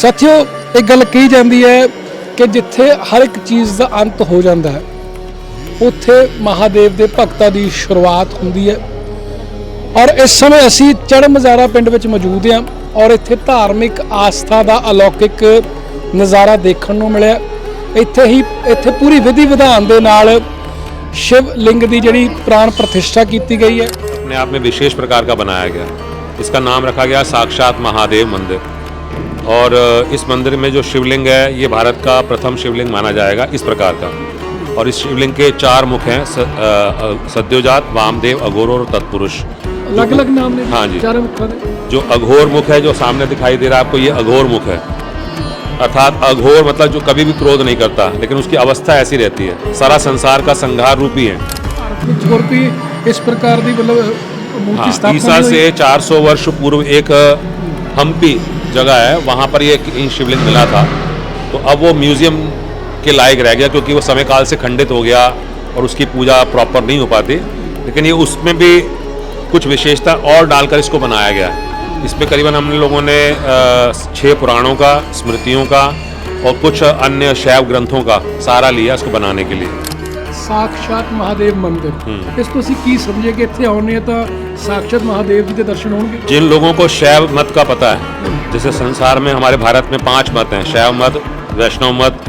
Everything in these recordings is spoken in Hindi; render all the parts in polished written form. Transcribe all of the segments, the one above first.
साथियों एक गल कही जाती है कि जिथे हर एक चीज़ का अंत हो जाता है उत्थे महादेव के भगतां की शुरुआत होंदी है। और इस समय असी चढ़मजारा पिंड विच मौजूद हाँ और इत्थे धार्मिक आस्था का अलौकिक नज़ारा देखने को मिलिया। इत्थे पूरी विधि विधान दे नाल शिव लिंग की जिहड़ी प्राण प्रतिष्ठा की गई है, अपने आप में विशेष प्रकार का बनाया गया। इसका नाम रखा गया साक्षात महादेव मंदिर। और इस मंदिर में जो शिवलिंग है ये भारत का प्रथम शिवलिंग माना जाएगा इस प्रकार का। और इस शिवलिंग के 4 मुख हैं, सद्योजात, वामदेव, अघोर और तत्पुरुष। अलग अलग नाम ने हाँ जी। 4 मुख। जो अघोर मुख है जो सामने दिखाई दे रहा है आपको, ये अघोर मुख है। अर्थात अघोर मतलब जो कभी भी क्रोध नहीं करता, लेकिन उसकी अवस्था ऐसी रहती है। सारा संसार का संहार रूपी है। और भी इस प्रकार की मतलब मूर्ति स्थापना ईसा से 400 वर्ष पूर्व एक हम्पी जगह है, वहाँ पर ये शिवलिंग मिला था। तो अब वो म्यूजियम के लायक रह गया क्योंकि वो समय काल से खंडित हो गया और उसकी पूजा प्रॉपर नहीं हो पाती। लेकिन ये उसमें भी कुछ विशेषता और डालकर इसको बनाया गया है। इसमें करीबन हम लोगों ने 6 पुराणों का, स्मृतियों का और कुछ अन्य शैव ग्रंथों का सहारा लिया इसको बनाने के लिए। साक्षात महादेव मंदिर, इसको असीं की समझे कि इत्थे आउने तो साक्षात महादेव जी के दर्शन होंगे। जिन लोगों को शैव मत का पता है, जैसे संसार में हमारे भारत में 5 मत हैं, शैव मत, वैष्णव मत,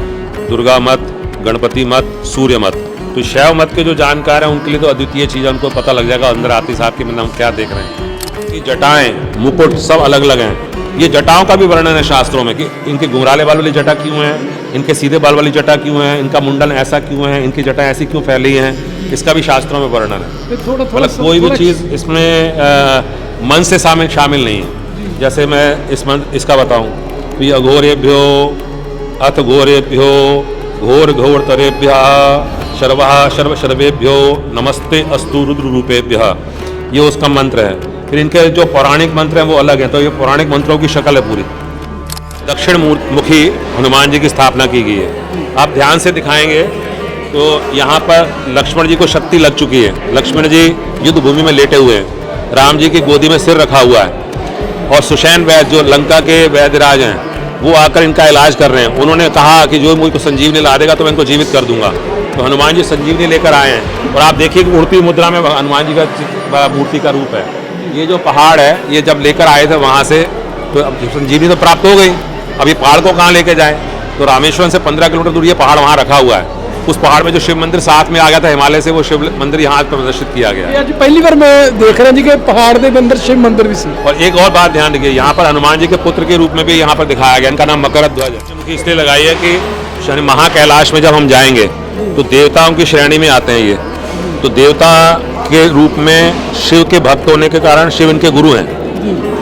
दुर्गा मत, गणपति मत, सूर्य मत। तो शैव मत के जो जानकार हैं उनके लिए तो अद्वितीय चीज़ है, उनको पता लग जाएगा अंदर आते साहब के हम क्या देख रहे हैं। इनकी जटाएं, मुकुट सब अलग अलग हैं। ये जटाओं का भी वर्णन है शास्त्रों में कि इनके घुंघराले बाल वाली जटा क्यों है, इनके सीधे बाल वाली जटा क्यों है, इनका मुंडन ऐसा क्यों है, इनकी जटा ऐसी क्यों फैली हैं, इसका भी शास्त्रों में वर्णन है। मतलब कोई भी चीज़ इसमें मन से शामिल नहीं है। जैसे मैं इसका बताऊं तो ये अघोरेभ्यो अथ घोरेभ्यो घोर घोर तरेभ्यः शर्वः शर्व शर्वेभ्यो नमस्ते अस्तु रुद्र रूपेभ्यः, ये उसका मंत्र है। फिर इनके जो पौराणिक मंत्र हैं वो अलग हैं। तो ये पौराणिक मंत्रों की शक्ल है पूरी। दक्षिण मुखी हनुमान जी की स्थापना की गई है। आप ध्यान से दिखाएंगे तो यहाँ पर लक्ष्मण जी को शक्ति लग चुकी है। लक्ष्मण जी युद्ध भूमि में लेटे हुए हैं, राम जी की गोदी में सिर रखा हुआ है और सुषैण वैद्य जो लंका के वैद्यराज हैं वो आकर इनका इलाज कर रहे हैं। उन्होंने कहा कि जो मुझको संजीवनी ला देगा तो मैं इनको जीवित कर दूंगा। तो हनुमान जी संजीवनी लेकर आए हैं और आप देखिए कि उड़ती मुद्रा में हनुमान जी का मूर्ति का रूप है। ये जो पहाड़ है ये जब लेकर आए थे वहाँ से तो अब संजीवनी तो प्राप्त हो गई। अब ये पहाड़ को कहाँ लेके जाए, तो रामेश्वरम से 15 किलोमीटर दूर ये पहाड़ वहाँ रखा हुआ है। उस पहाड़ में जो शिव मंदिर साथ में आ गया था हिमालय से, वो शिव मंदिर यहाँ प्रदर्शित किया गया है। पहली बार मैं देख रहा जी कि पहाड़ के अंदर शिव मंदिर भी सी। और एक और बात ध्यान रखिए, यहाँ पर हनुमान जी के पुत्र के रूप में भी यहाँ पर दिखाया गया। इनका नाम मकरध्वज है। इसलिए लगाई है कि शनि महाकैलाश में जब हम जाएंगे तो देवताओं की श्रेणी में आते हैं ये। तो देवता के रूप में शिव के भक्त होने के कारण शिव इनके गुरु हैं।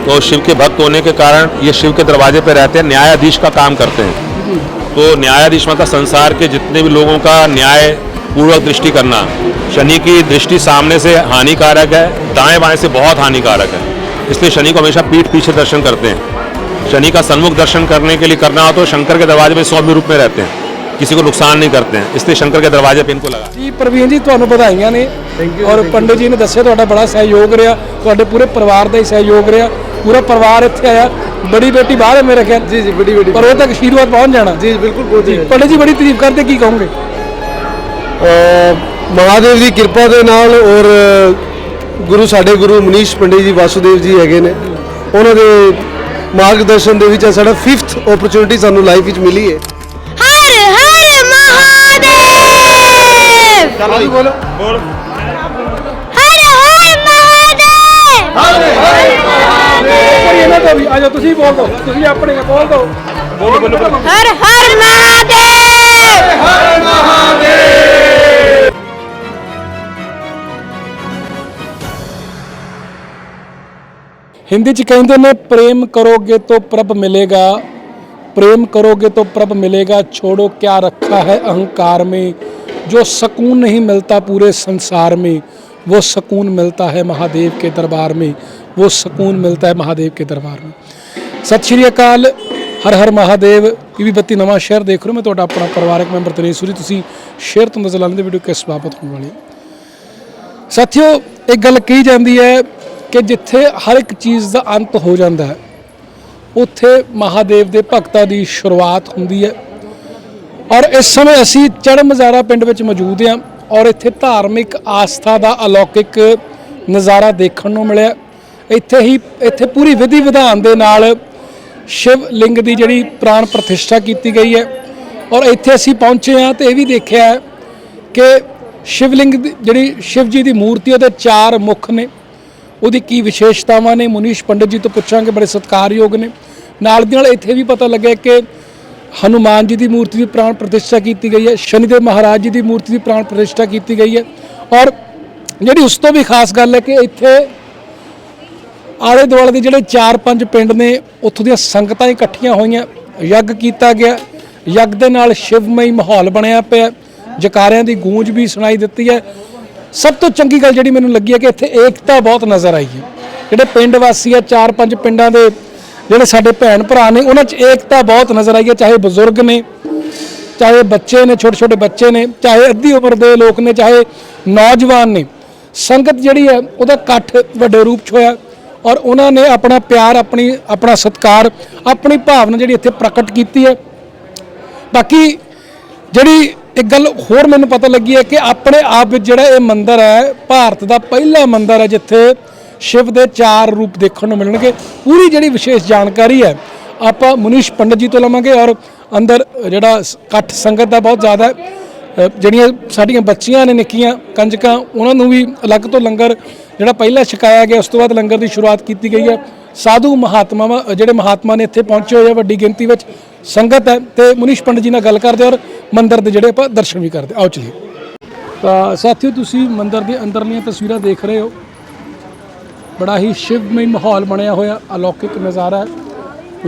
तो शिव के भक्त होने के कारण ये शिव के दरवाजे पे रहते हैं, न्यायाधीश का काम करते हैं। तो न्यायाधीश मतलब संसार के जितने भी लोगों का न्याय पूर्वक दृष्टि करना। शनि की दृष्टि सामने से हानिकारक है, दाएं बाएं से बहुत हानिकारक है। इसलिए शनि को हमेशा पीठ पीछे दर्शन करते हैं। शनि का सन्मुख दर्शन करने के लिए करना हो तो शंकर के दरवाजे में सौम्य रूप में रहते हैं, किसी को नुकसान नहीं करते हैं। इसलिए शंकर के दरवाजे पे इनको लगा जी। प्रवीण जी तुहानू बधाइयां ने और पंडित जी ने दस्सिया तुहाडा बड़ा सहयोग रहा, तुहाडे पूरे परिवार का ही सहयोग रहा। पूरा परिवार इत्थे आया, बड़ी बेटी बाहर है मेरे ख्याल। जी बड़ी बेटी पर वो तक आशीर्वाद पहुंच जाना। जी बिल्कुल पहुंच जाएगा। पंडित जी बड़ी तारीफ करते, की कहोगे? महादेव की कृपा के नाल और गुरु साडे गुरु मनीष पंडित जी वासुदेव जी हैगे ने, उन्हों के मार्गदर्शन दे विच साडा 5th अपॉर्चुनिटी सानू लाइफ विच मिली है। हर हर महादेव। चलो बोलो बोल। हर हर महादेव। हर हर महादेव। ਇਹਨਾਂ ਤੋਂ ਵੀ ਆ ਜਾਓ, ਤੁਸੀਂ ਬੋਲ ਦਿਓ, ਤੁਸੀਂ ਆਪਣੇ ਬੋਲ ਦਿਓ। हर हर महादेव। हर महादेव। हिंदी च कहते ने प्रेम करोगे तो प्रभ मिलेगा, प्रेम करोगे तो प्रभ मिलेगा, छोड़ो क्या रखा है अहंकार में। जो सुकून नहीं मिलता पूरे संसार में वो सुकून मिलता है महादेव के दरबार में, वो सुकून मिलता है महादेव के दरबार में। सत श्री अकाल, हर हर महादेव। PB 32 नवा शहर देख रहे हो, मैं तुहाडा अपना परिवारक मैंबर तनेश सूरी। तुसीं शेयर तो अंदाज़ा लाने वीडियो किस बाबत होने वाली है। साथियों एक गल कही जाती है कि जिथे हर एक चीज़ का अंत हो जाता है ਉੱਥੇ ਮਹਾਦੇਵ ਦੇ ਭਗਤਾਂ ਦੀ ਸ਼ੁਰੂਆਤ ਹੁੰਦੀ ਹੈ। ਔਰ ਇਸ ਸਮੇਂ ਅਸੀਂ ਚੜ੍ਹਮਜ਼ਾਰਾ ਪਿੰਡ ਵਿੱਚ ਮੌਜੂਦ ਹਾਂ ਔਰ ਇੱਥੇ ਧਾਰਮਿਕ ਆਸਥਾ ਦਾ ਅਲੌਕਿਕ ਨਜ਼ਾਰਾ ਦੇਖਣ ਨੂੰ ਮਿਲਿਆ। ਇੱਥੇ ਪੂਰੀ ਵਿਧੀ ਵਿਧਾਨ ਦੇ ਨਾਲ ਸ਼ਿਵ ਲਿੰਗ ਦੀ ਜਿਹੜੀ ਪ੍ਰਾਣ ਪ੍ਰਤਿਸ਼ਠਾ ਕੀਤੀ ਗਈ ਹੈ ਔਰ ਇੱਥੇ ਅਸੀਂ ਪਹੁੰਚੇ ਹਾਂ ਤੇ ਇਹ ਵੀ ਦੇਖਿਆ ਹੈ ਕਿ ਸ਼ਿਵਲਿੰਗ ਦੀ ਜਿਹੜੀ ਸ਼ਿਵ ਜੀ ਦੀ ਮੂਰਤੀ ਉਹਦੇ 4 ਮੁੱਖ ਨੇ, ਉਹਦੀ ਕੀ ਵਿਸ਼ੇਸ਼ਤਾਵਾਂ ਨੇ ਮਨੀਸ਼ ਪੰਡਿਤ ਜੀ ਤੋਂ ਪੁੱਛਾਂਗੇ, ਬੜੇ ਸਤਿਕਾਰਯੋਗ ਨੇ। ਨਾਲ ਦੀ ਨਾਲ ਇੱਥੇ ਵੀ ਪਤਾ ਲੱਗਿਆ ਕਿ ਹਨੂਮਾਨ ਜੀ ਦੀ ਮੂਰਤੀ ਦੀ ਪ੍ਰਾਣ ਪ੍ਰਤਿਸ਼ਠਾ ਕੀਤੀ ਗਈ ਹੈ, ਸ਼ਨੀਦੇਵ ਮਹਾਰਾਜ ਜੀ ਦੀ ਮੂਰਤੀ ਦੀ ਪ੍ਰਾਣ ਪ੍ਰਤਿਸ਼ਠਾ ਕੀਤੀ ਗਈ ਹੈ। ਔਰ ਜਿਹੜੀ ਉਸ ਤੋਂ ਵੀ ਖਾਸ ਗੱਲ ਹੈ ਕਿ ਇੱਥੇ ਆਲੇ ਦੁਆਲੇ ਦੇ ਜਿਹੜੇ 4-5 ਪਿੰਡ ਨੇ ਉੱਥੋਂ ਦੀਆਂ ਸੰਗਤਾਂ ਇਕੱਠੀਆਂ ਹੋਈਆਂ, ਯੱਗ ਕੀਤਾ ਗਿਆ। ਯੱਗ ਦੇ ਨਾਲ ਸ਼ਿਵਮਈ ਮਾਹੌਲ ਬਣਿਆ ਪਿਆ, ਜਕਾਰਿਆਂ ਦੀ ਗੂੰਜ ਵੀ ਸੁਣਾਈ ਦਿੱਤੀ ਹੈ। ਸਭ ਤੋਂ ਚੰਗੀ ਗੱਲ ਜਿਹੜੀ ਮੈਨੂੰ ਲੱਗੀ ਹੈ ਕਿ ਇੱਥੇ ਏਕਤਾ ਬਹੁਤ ਨਜ਼ਰ ਆਈ ਹੈ। ਜਿਹੜੇ ਪਿੰਡ ਵਾਸੀ ਆ 4-5 ਪਿੰਡਾਂ ਦੇ ਜਿਹੜੇ ਸਾਡੇ ਭੈਣ ਭਰਾ ਨੇ ਉਹਨਾਂ 'ਚ ਏਕਤਾ ਬਹੁਤ ਨਜ਼ਰ ਆਈ ਹੈ, ਚਾਹੇ ਬਜ਼ੁਰਗ ਨੇ, ਚਾਹੇ ਬੱਚੇ ਨੇ, ਛੋਟੇ ਛੋਟੇ ਬੱਚੇ ਨੇ, ਚਾਹੇ ਅੱਧੀ ਉਮਰ ਦੇ ਲੋਕ ਨੇ, ਚਾਹੇ ਨੌਜਵਾਨ ਨੇ। ਸੰਗਤ ਜਿਹੜੀ ਹੈ ਉਹਦਾ ਇਕੱਠ ਵੱਡੇ ਰੂਪ 'ਚ ਹੋਇਆ ਔਰ ਉਹਨਾਂ ਨੇ ਆਪਣਾ ਪਿਆਰ, ਆਪਣਾ ਸਤਿਕਾਰ, ਆਪਣੀ ਭਾਵਨਾ ਜਿਹੜੀ ਇੱਥੇ ਪ੍ਰਗਟ ਕੀਤੀ ਹੈ। ਬਾਕੀ ਜਿਹੜੀ ਇੱਕ ਗੱਲ ਹੋਰ ਮੈਨੂੰ ਪਤਾ ਲੱਗੀ ਹੈ ਕਿ ਆਪਣੇ ਆਪ ਵਿੱਚ ਜਿਹੜਾ ਇਹ ਮੰਦਿਰ ਹੈ ਭਾਰਤ ਦਾ ਪਹਿਲਾ ਮੰਦਿਰ ਹੈ ਜਿੱਥੇ ਸ਼ਿਵ ਦੇ 4 ਰੂਪ ਦੇਖਣ ਨੂੰ ਮਿਲਣਗੇ। ਪੂਰੀ ਜਿਹੜੀ ਵਿਸ਼ੇਸ਼ ਜਾਣਕਾਰੀ ਹੈ ਆਪਾਂ ਮਨੀਸ਼ ਪੰਡਿਤ ਜੀ ਤੋਂ ਲਵਾਂਗੇ ਔਰ ਅੰਦਰ ਜਿਹੜਾ ਇਕੱਠ ਸੰਗਤ ਦਾ ਬਹੁਤ ਜ਼ਿਆਦਾ ਹੈ। ਜਿਹੜੀਆਂ ਸਾਡੀਆਂ ਬੱਚੀਆਂ ਨੇ ਨਿੱਕੀਆਂ ਕੰਜਕਾਂ ਉਹਨਾਂ ਨੂੰ ਵੀ ਅਲੱਗ ਤੋਂ ਲੰਗਰ ਜਿਹੜਾ ਪਹਿਲਾਂ ਛਕਾਇਆ ਗਿਆ, ਉਸ ਤੋਂ ਬਾਅਦ ਲੰਗਰ ਦੀ ਸ਼ੁਰੂਆਤ ਕੀਤੀ ਗਈ ਹੈ। ਸਾਧੂ ਮਹਾਤਮਾ ਨੇ ਇੱਥੇ ਪਹੁੰਚੇ ਹੋਏ ਆ, ਵੱਡੀ ਗਿਣਤੀ ਵਿੱਚ ਸੰਗਤ ਹੈ ਤੇ ਮਨੀਸ਼ ਪੰਡਿਤ ਜੀ ਨਾਲ ਗੱਲ ਕਰਦੇ ਔਰ ਮੰਦਿਰ ਦੇ ਜਿਹੜੇ ਆਪਾਂ ਦਰਸ਼ਨ ਵੀ ਕਰਦੇ। ਆਓ ਚਲੀਏ। ਤਾਂ ਸਾਥੀਓ ਤੁਸੀਂ ਮੰਦਿਰ ਦੇ ਅੰਦਰਲੀਆਂ ਤਸਵੀਰਾਂ ਦੇਖ ਰਹੇ ਹੋ, ਬੜਾ ਹੀ ਸ਼ਿਵਮਈ ਮਾਹੌਲ ਬਣਿਆ ਹੋਇਆ, ਅਲੌਕਿਕ ਨਜ਼ਾਰਾ ਹੈ।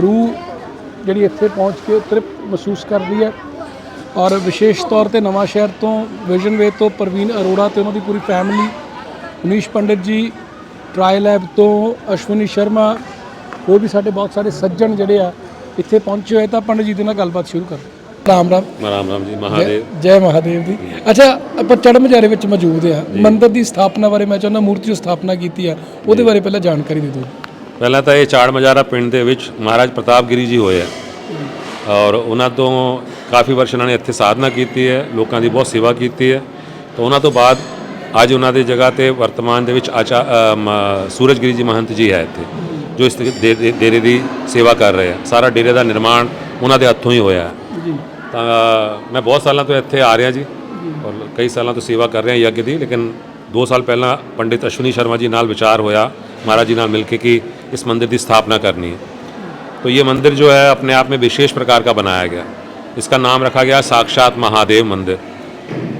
ਰੂਹ ਜਿਹੜੀ ਇੱਥੇ ਪਹੁੰਚ ਕੇ ਤ੍ਰਿਪਤ ਮਹਿਸੂਸ ਕਰਦੀ ਹੈ। ਔਰ ਵਿਸ਼ੇਸ਼ ਤੌਰ ਤੇ ਨਵਾਂ ਸ਼ਹਿਰ ਤੋਂ ਵਿਜ਼ਨ ਵੇ ਤੋਂ ਪ੍ਰਵੀਨ ਅਰੋੜਾ ਤੇ ਉਹਨਾਂ ਦੀ ਪੂਰੀ ਫੈਮਿਲੀ, ਮਨੀਸ਼ ਪੰਡਿਤ ਜੀ ਟਰਾਈ ਲੈਬ ਤੋਂ ਅਸ਼ਵਨੀ ਸ਼ਰਮਾ, ਹੋਰ ਵੀ ਸਾਡੇ ਬਹੁਤ ਸਾਰੇ ਸੱਜਣ ਜਿਹੜੇ ਆ ਇੱਥੇ ਪਹੁੰਚੇ ਹੋਏ। ਤਾਂ ਪੰਡਿਤ ਜੀ ਦੇ ਨਾਲ ਗੱਲਬਾਤ ਸ਼ੁਰੂ ਕਰਦੇ। ਰਾਮ ਰਾਮ। राम राम जी, महादेव। ਜੈ ਮਹਾਦੇਵ ਜੀ। ਅੱਛਾ, ਆਪਾਂ ਚੜ੍ਹਮਜ਼ਾਰੇ ਵਿੱਚ ਮੌਜੂਦ ਆ। ਮੰਦਿਰ ਦੀ ਸਥਾਪਨਾ ਬਾਰੇ ਮੈਂ ਚਾਹੁੰਦਾ, ਮੂਰਤੀ ਦੀ ਸਥਾਪਨਾ ਕੀਤੀ ਆ ਉਹਦੇ ਬਾਰੇ ਪਹਿਲਾਂ ਜਾਣਕਾਰੀ ਦੇ ਦਿਓ। ਪਹਿਲਾਂ ਤਾਂ ਇਹ ਚਾੜਮਜ਼ਾਰਾ ਪਿੰਡ ਦੇ ਵਿੱਚ ਮਹਾਰਾਜ ਪ੍ਰਤਾਪਗਿਰੀ ਜੀ ਹੋਏ ਆ ਔਰ ਉਹਨਾਂ ਤੋਂ ਕਾਫੀ ਵਰਸ਼ ਉਹਨਾਂ ਨੇ ਇੱਥੇ ਸਾਧਨਾ ਕੀਤੀ ਹੈ, ਲੋਕਾਂ ਦੀ ਬਹੁਤ ਸੇਵਾ ਕੀਤੀ ਹੈ। ਤਾਂ ਉਹਨਾਂ ਤੋਂ ਬਾਅਦ ਅੱਜ ਉਹਨਾਂ ਦੀ ਜਗ੍ਹਾ ਤੇ ਵਰਤਮਾਨ ਦੇ ਵਿੱਚ ਸੂਰਜਗਿਰੀ ਜੀ ਮਹੰਤ ਜੀ ਹੈ ਇੱਥੇ, ਜੋ ਇਸ ਡੇਰੇ ਦੀ ਸੇਵਾ ਕਰ ਰਹੇ ਆ। ਸਾਰਾ ਡੇਰੇ ਦਾ ਨਿਰਮਾਣ ਉਹਨਾਂ ਦੇ ਹੱਥੋਂ ਹੀ ਹੋਇਆ ਹੈ। ਤਾਂ ਮੈਂ ਬਹੁਤ ਸਾਲਾਂ ਤੋਂ ਇੱਥੇ ਆ ਰਿਹਾ ਜੀ ਔਰ ਕਈ ਸਾਲਾਂ ਤੋਂ ਸੇਵਾ ਕਰ ਰਿਹਾ ਯੱਗ ਦੀ। ਲੇਕਿਨ 2 ਸਾਲ ਪਹਿਲਾਂ ਪੰਡਿਤ ਅਸ਼ਵਨੀ ਸ਼र्मा जी नाल विचार होया महाराज जी नाल मिलके कि इस मंदिर की स्थापना करनी है। तो ये मंदिर जो है अपने आप में विशेष प्रकार का बनाया गया। इसका नाम रखा गया साक्षात महादेव मंदिर।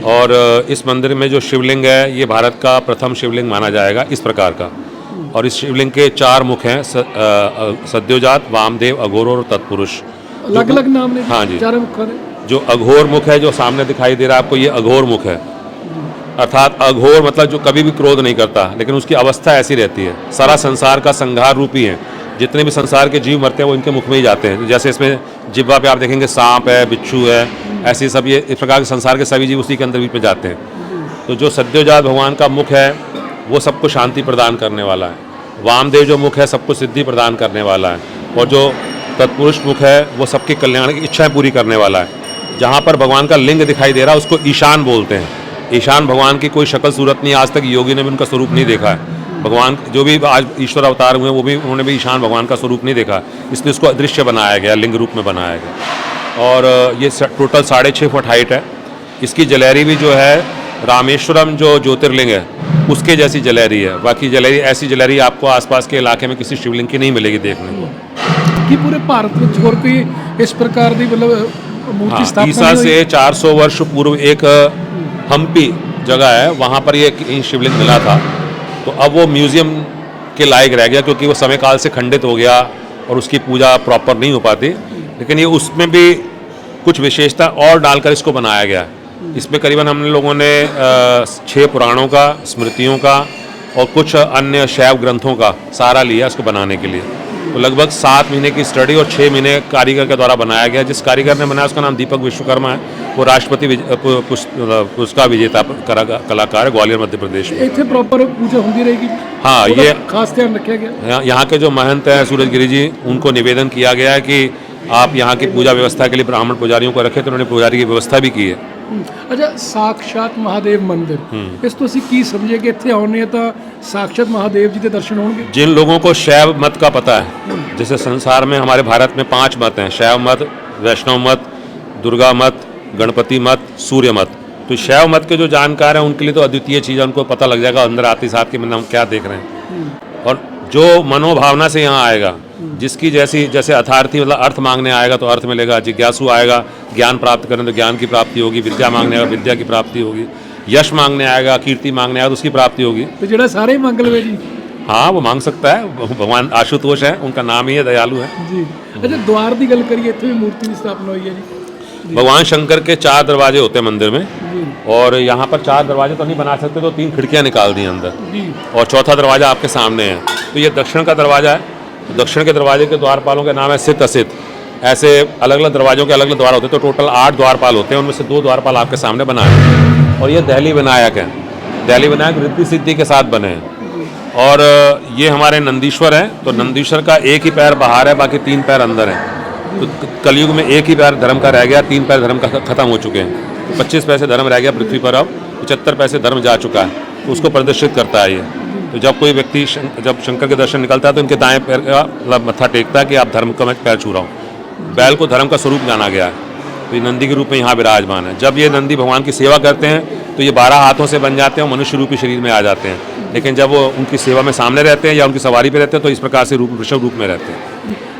और इस मंदिर में जो शिवलिंग है ये भारत का प्रथम शिवलिंग माना जाएगा इस प्रकार का। और इस शिवलिंग के 4 मुख हैं, सद्योजात, वामदेव, अघोर और तत्पुरुष। अलग अलग नाम ने? हाँ जी। 4 मुख ने। जो अघोर मुख है जो सामने दिखाई दे रहा है आपको, ये अघोर मुख है। अर्थात अघोर मतलब जो कभी भी क्रोध नहीं करता, लेकिन उसकी अवस्था ऐसी रहती है। सारा संसार का संहार रूपी है। जितने भी संसार के जीव मरते हैं वो इनके मुख में ही जाते हैं। जैसे इसमें जिब्बा पे आप देखेंगे सांप है, बिच्छू है, ऐसे सब ये इस प्रकार के संसार के सभी जीव उसी के अंदर बीच में जाते हैं। तो जो सद्योजात भगवान का मुख है वो सबको शांति प्रदान करने वाला है। वामदेव जो मुख है सबको सिद्धि प्रदान करने वाला है। और जो तत्पुरुष मुख है वो सबके कल्याण की इच्छाएं पूरी करने वाला है। जहाँ पर भगवान का लिंग दिखाई दे रहा है उसको ईशान बोलते हैं। ईशान भगवान की कोई शक्ल सूरत नहीं, आज तक योगी ने भी उनका स्वरूप नहीं देखा है। भगवान जो भी आज ईश्वर अवतार हुए वो भी उन्होंने भी ईशान भगवान का स्वरूप नहीं देखा, इसलिए उसको अदृश्य बनाया गया, लिंग रूप में बनाया गया। और ये टोटल 6.5 फुट हाइट है। इसकी जलेरी भी जो है रामेश्वरम जो ज्योतिर्लिंग है उसके जैसी जलेरी है। बाकी जलेरी ऐसी जलेरी आपको आसपास के इलाके में किसी शिवलिंग की नहीं मिलेगी देखने को। कि पूरे भारत में और कोई इस प्रकार की मतलब मूर्ति स्थापना ईसा से 400 वर्ष पूर्व एक हम्पी जगह है, वहाँ पर ये शिवलिंग मिला था। तो अब वो म्यूज़ियम के लायक रह गया क्योंकि वो समय काल से खंडित हो गया और उसकी पूजा प्रॉपर नहीं हो पाती। लेकिन ये उसमें भी कुछ विशेषता और डालकर इसको बनाया गया है। इसमें करीबन हम लोगों ने 6 पुराणों का, स्मृतियों का और कुछ अन्य शैव ग्रंथों का सहारा लिया इसको बनाने के लिए। तो लगभग 7 महीने की स्टडी और 6 महीने कारीगर के द्वारा बनाया गया। जिस कारीगर ने बनाया उसका नाम दीपक विश्वकर्मा है। वो राष्ट्रपति पुरस्कार विजेता कलाकार है, ग्वालियर मध्य प्रदेश में। ਇੱਥੇ प्रॉपर पूजा होती रहेगी? हाँ, ਉਹਦਾ ये खास ध्यान रखा गया। यहाँ के जो महंत हैं सूरजगिरी जी, उनको निवेदन किया गया है कि आप यहाँ की पूजा व्यवस्था के लिए ब्राह्मण पुजारियों को रखें, तो उन्होंने पुजारी की व्यवस्था भी की है। ਅੱਛਾ, ਸਾਖਸ਼ਾਤ ਮਹਾਦੇਵ ਮੰਦਿਰ, ਇਸ ਤੋਂ ਅਸੀਂ ਕੀ ਸਮਝੇ ਕਿ ਇੱਥੇ ਆਉਣੇ ਆ ਤਾਂ साक्षात महादेव जी के दर्शन होंगे? जिन लोगों को शैव मत का पता है, जैसे संसार में हमारे भारत में 5 मत हैं, शैव मत, वैष्णव मत, दुर्गा मत, गणपति मत, सूर्य मत। तो शैव मत के जो जानकार हैं उनके लिए तो अद्वितीय चीज़ है, उनको पता लग जाएगा अंदर आते साथ कि हम क्या देख रहे हैं। और जो मनोभावना से यहाँ आएगा, जिसकी जैसे अथार्थी मतलब अर्थ मांगने आएगा तो अर्थ मिलेगा, जिज्ञासु आएगा ज्ञान प्राप्त करने तो ज्ञान की प्राप्ति होगी, विद्या मांगने आएगा विद्या की प्राप्ति होगी, यश मांगने आएगा, कीर्ति मांगने आएगा तो उसकी प्राप्ति होगी। तो जेड़ा सारे ही मांग लवे जी? हाँ, वो मांग सकता है। भगवान आशुतोष है, उनका नाम ही है, दयालु है जी। अच्छा, द्वार की गल करिए, इत्थे भी मूर्ति की स्थापना हुई है जी? भगवान शंकर के 4 दरवाजे होते हैं मंदिर में, जी। और यहाँ पर 4 दरवाजे तो नहीं बना सकते, तो 3 खिड़कियाँ निकाल दी अंदर, जी। और चौथा दरवाजा आपके सामने है। तो ये दक्षिण का दरवाजा है। दक्षिण के दरवाजे के द्वारपालों के नाम है सित असित। ऐसे अलग अलग दरवाजों के अलग अलग द्वार होते हैं, तो टोटल 8 द्वारपाल होते हैं, उनमें से 2 द्वारपाल आपके सामने बनाए हैं। और ये दहली विनायक है। दहली विनायक रिद्धि सिद्धि के साथ बने हैं। और ये हमारे नंदीश्वर हैं। तो नंदीश्वर का एक ही पैर बाहर है, बाकी 3 पैर अंदर हैं। तो कलयुग में एक ही पैर धर्म का रह गया, 3 पैर धर्म का खत्म हो चुके हैं। 25 पैसे धर्म रह गया पृथ्वी पर, अब 75 पैसे धर्म जा चुका है। तो उसको प्रदर्शित करता है ये। तो जब कोई व्यक्ति जब शंकर के दर्शन निकलता है तो इनके दाएं पैर का मत्था टेकता है कि आप धर्म का मैं पैर छू रहा हूँ। बैल को धर्म का स्वरूप जाना गया है, तो ये नंदी के रूप में यहाँ विराजमान है। जब ये नंदी भगवान की सेवा करते हैं तो ये 12 हाथों से बन जाते हैं और मनुष्य रूपी शरीर में आ जाते हैं। लेकिन जब वो उनकी सेवा में सामने रहते हैं या उनकी सवारी पे रहते हैं तो इस प्रकार से वृषभ रूप में रहते हैं।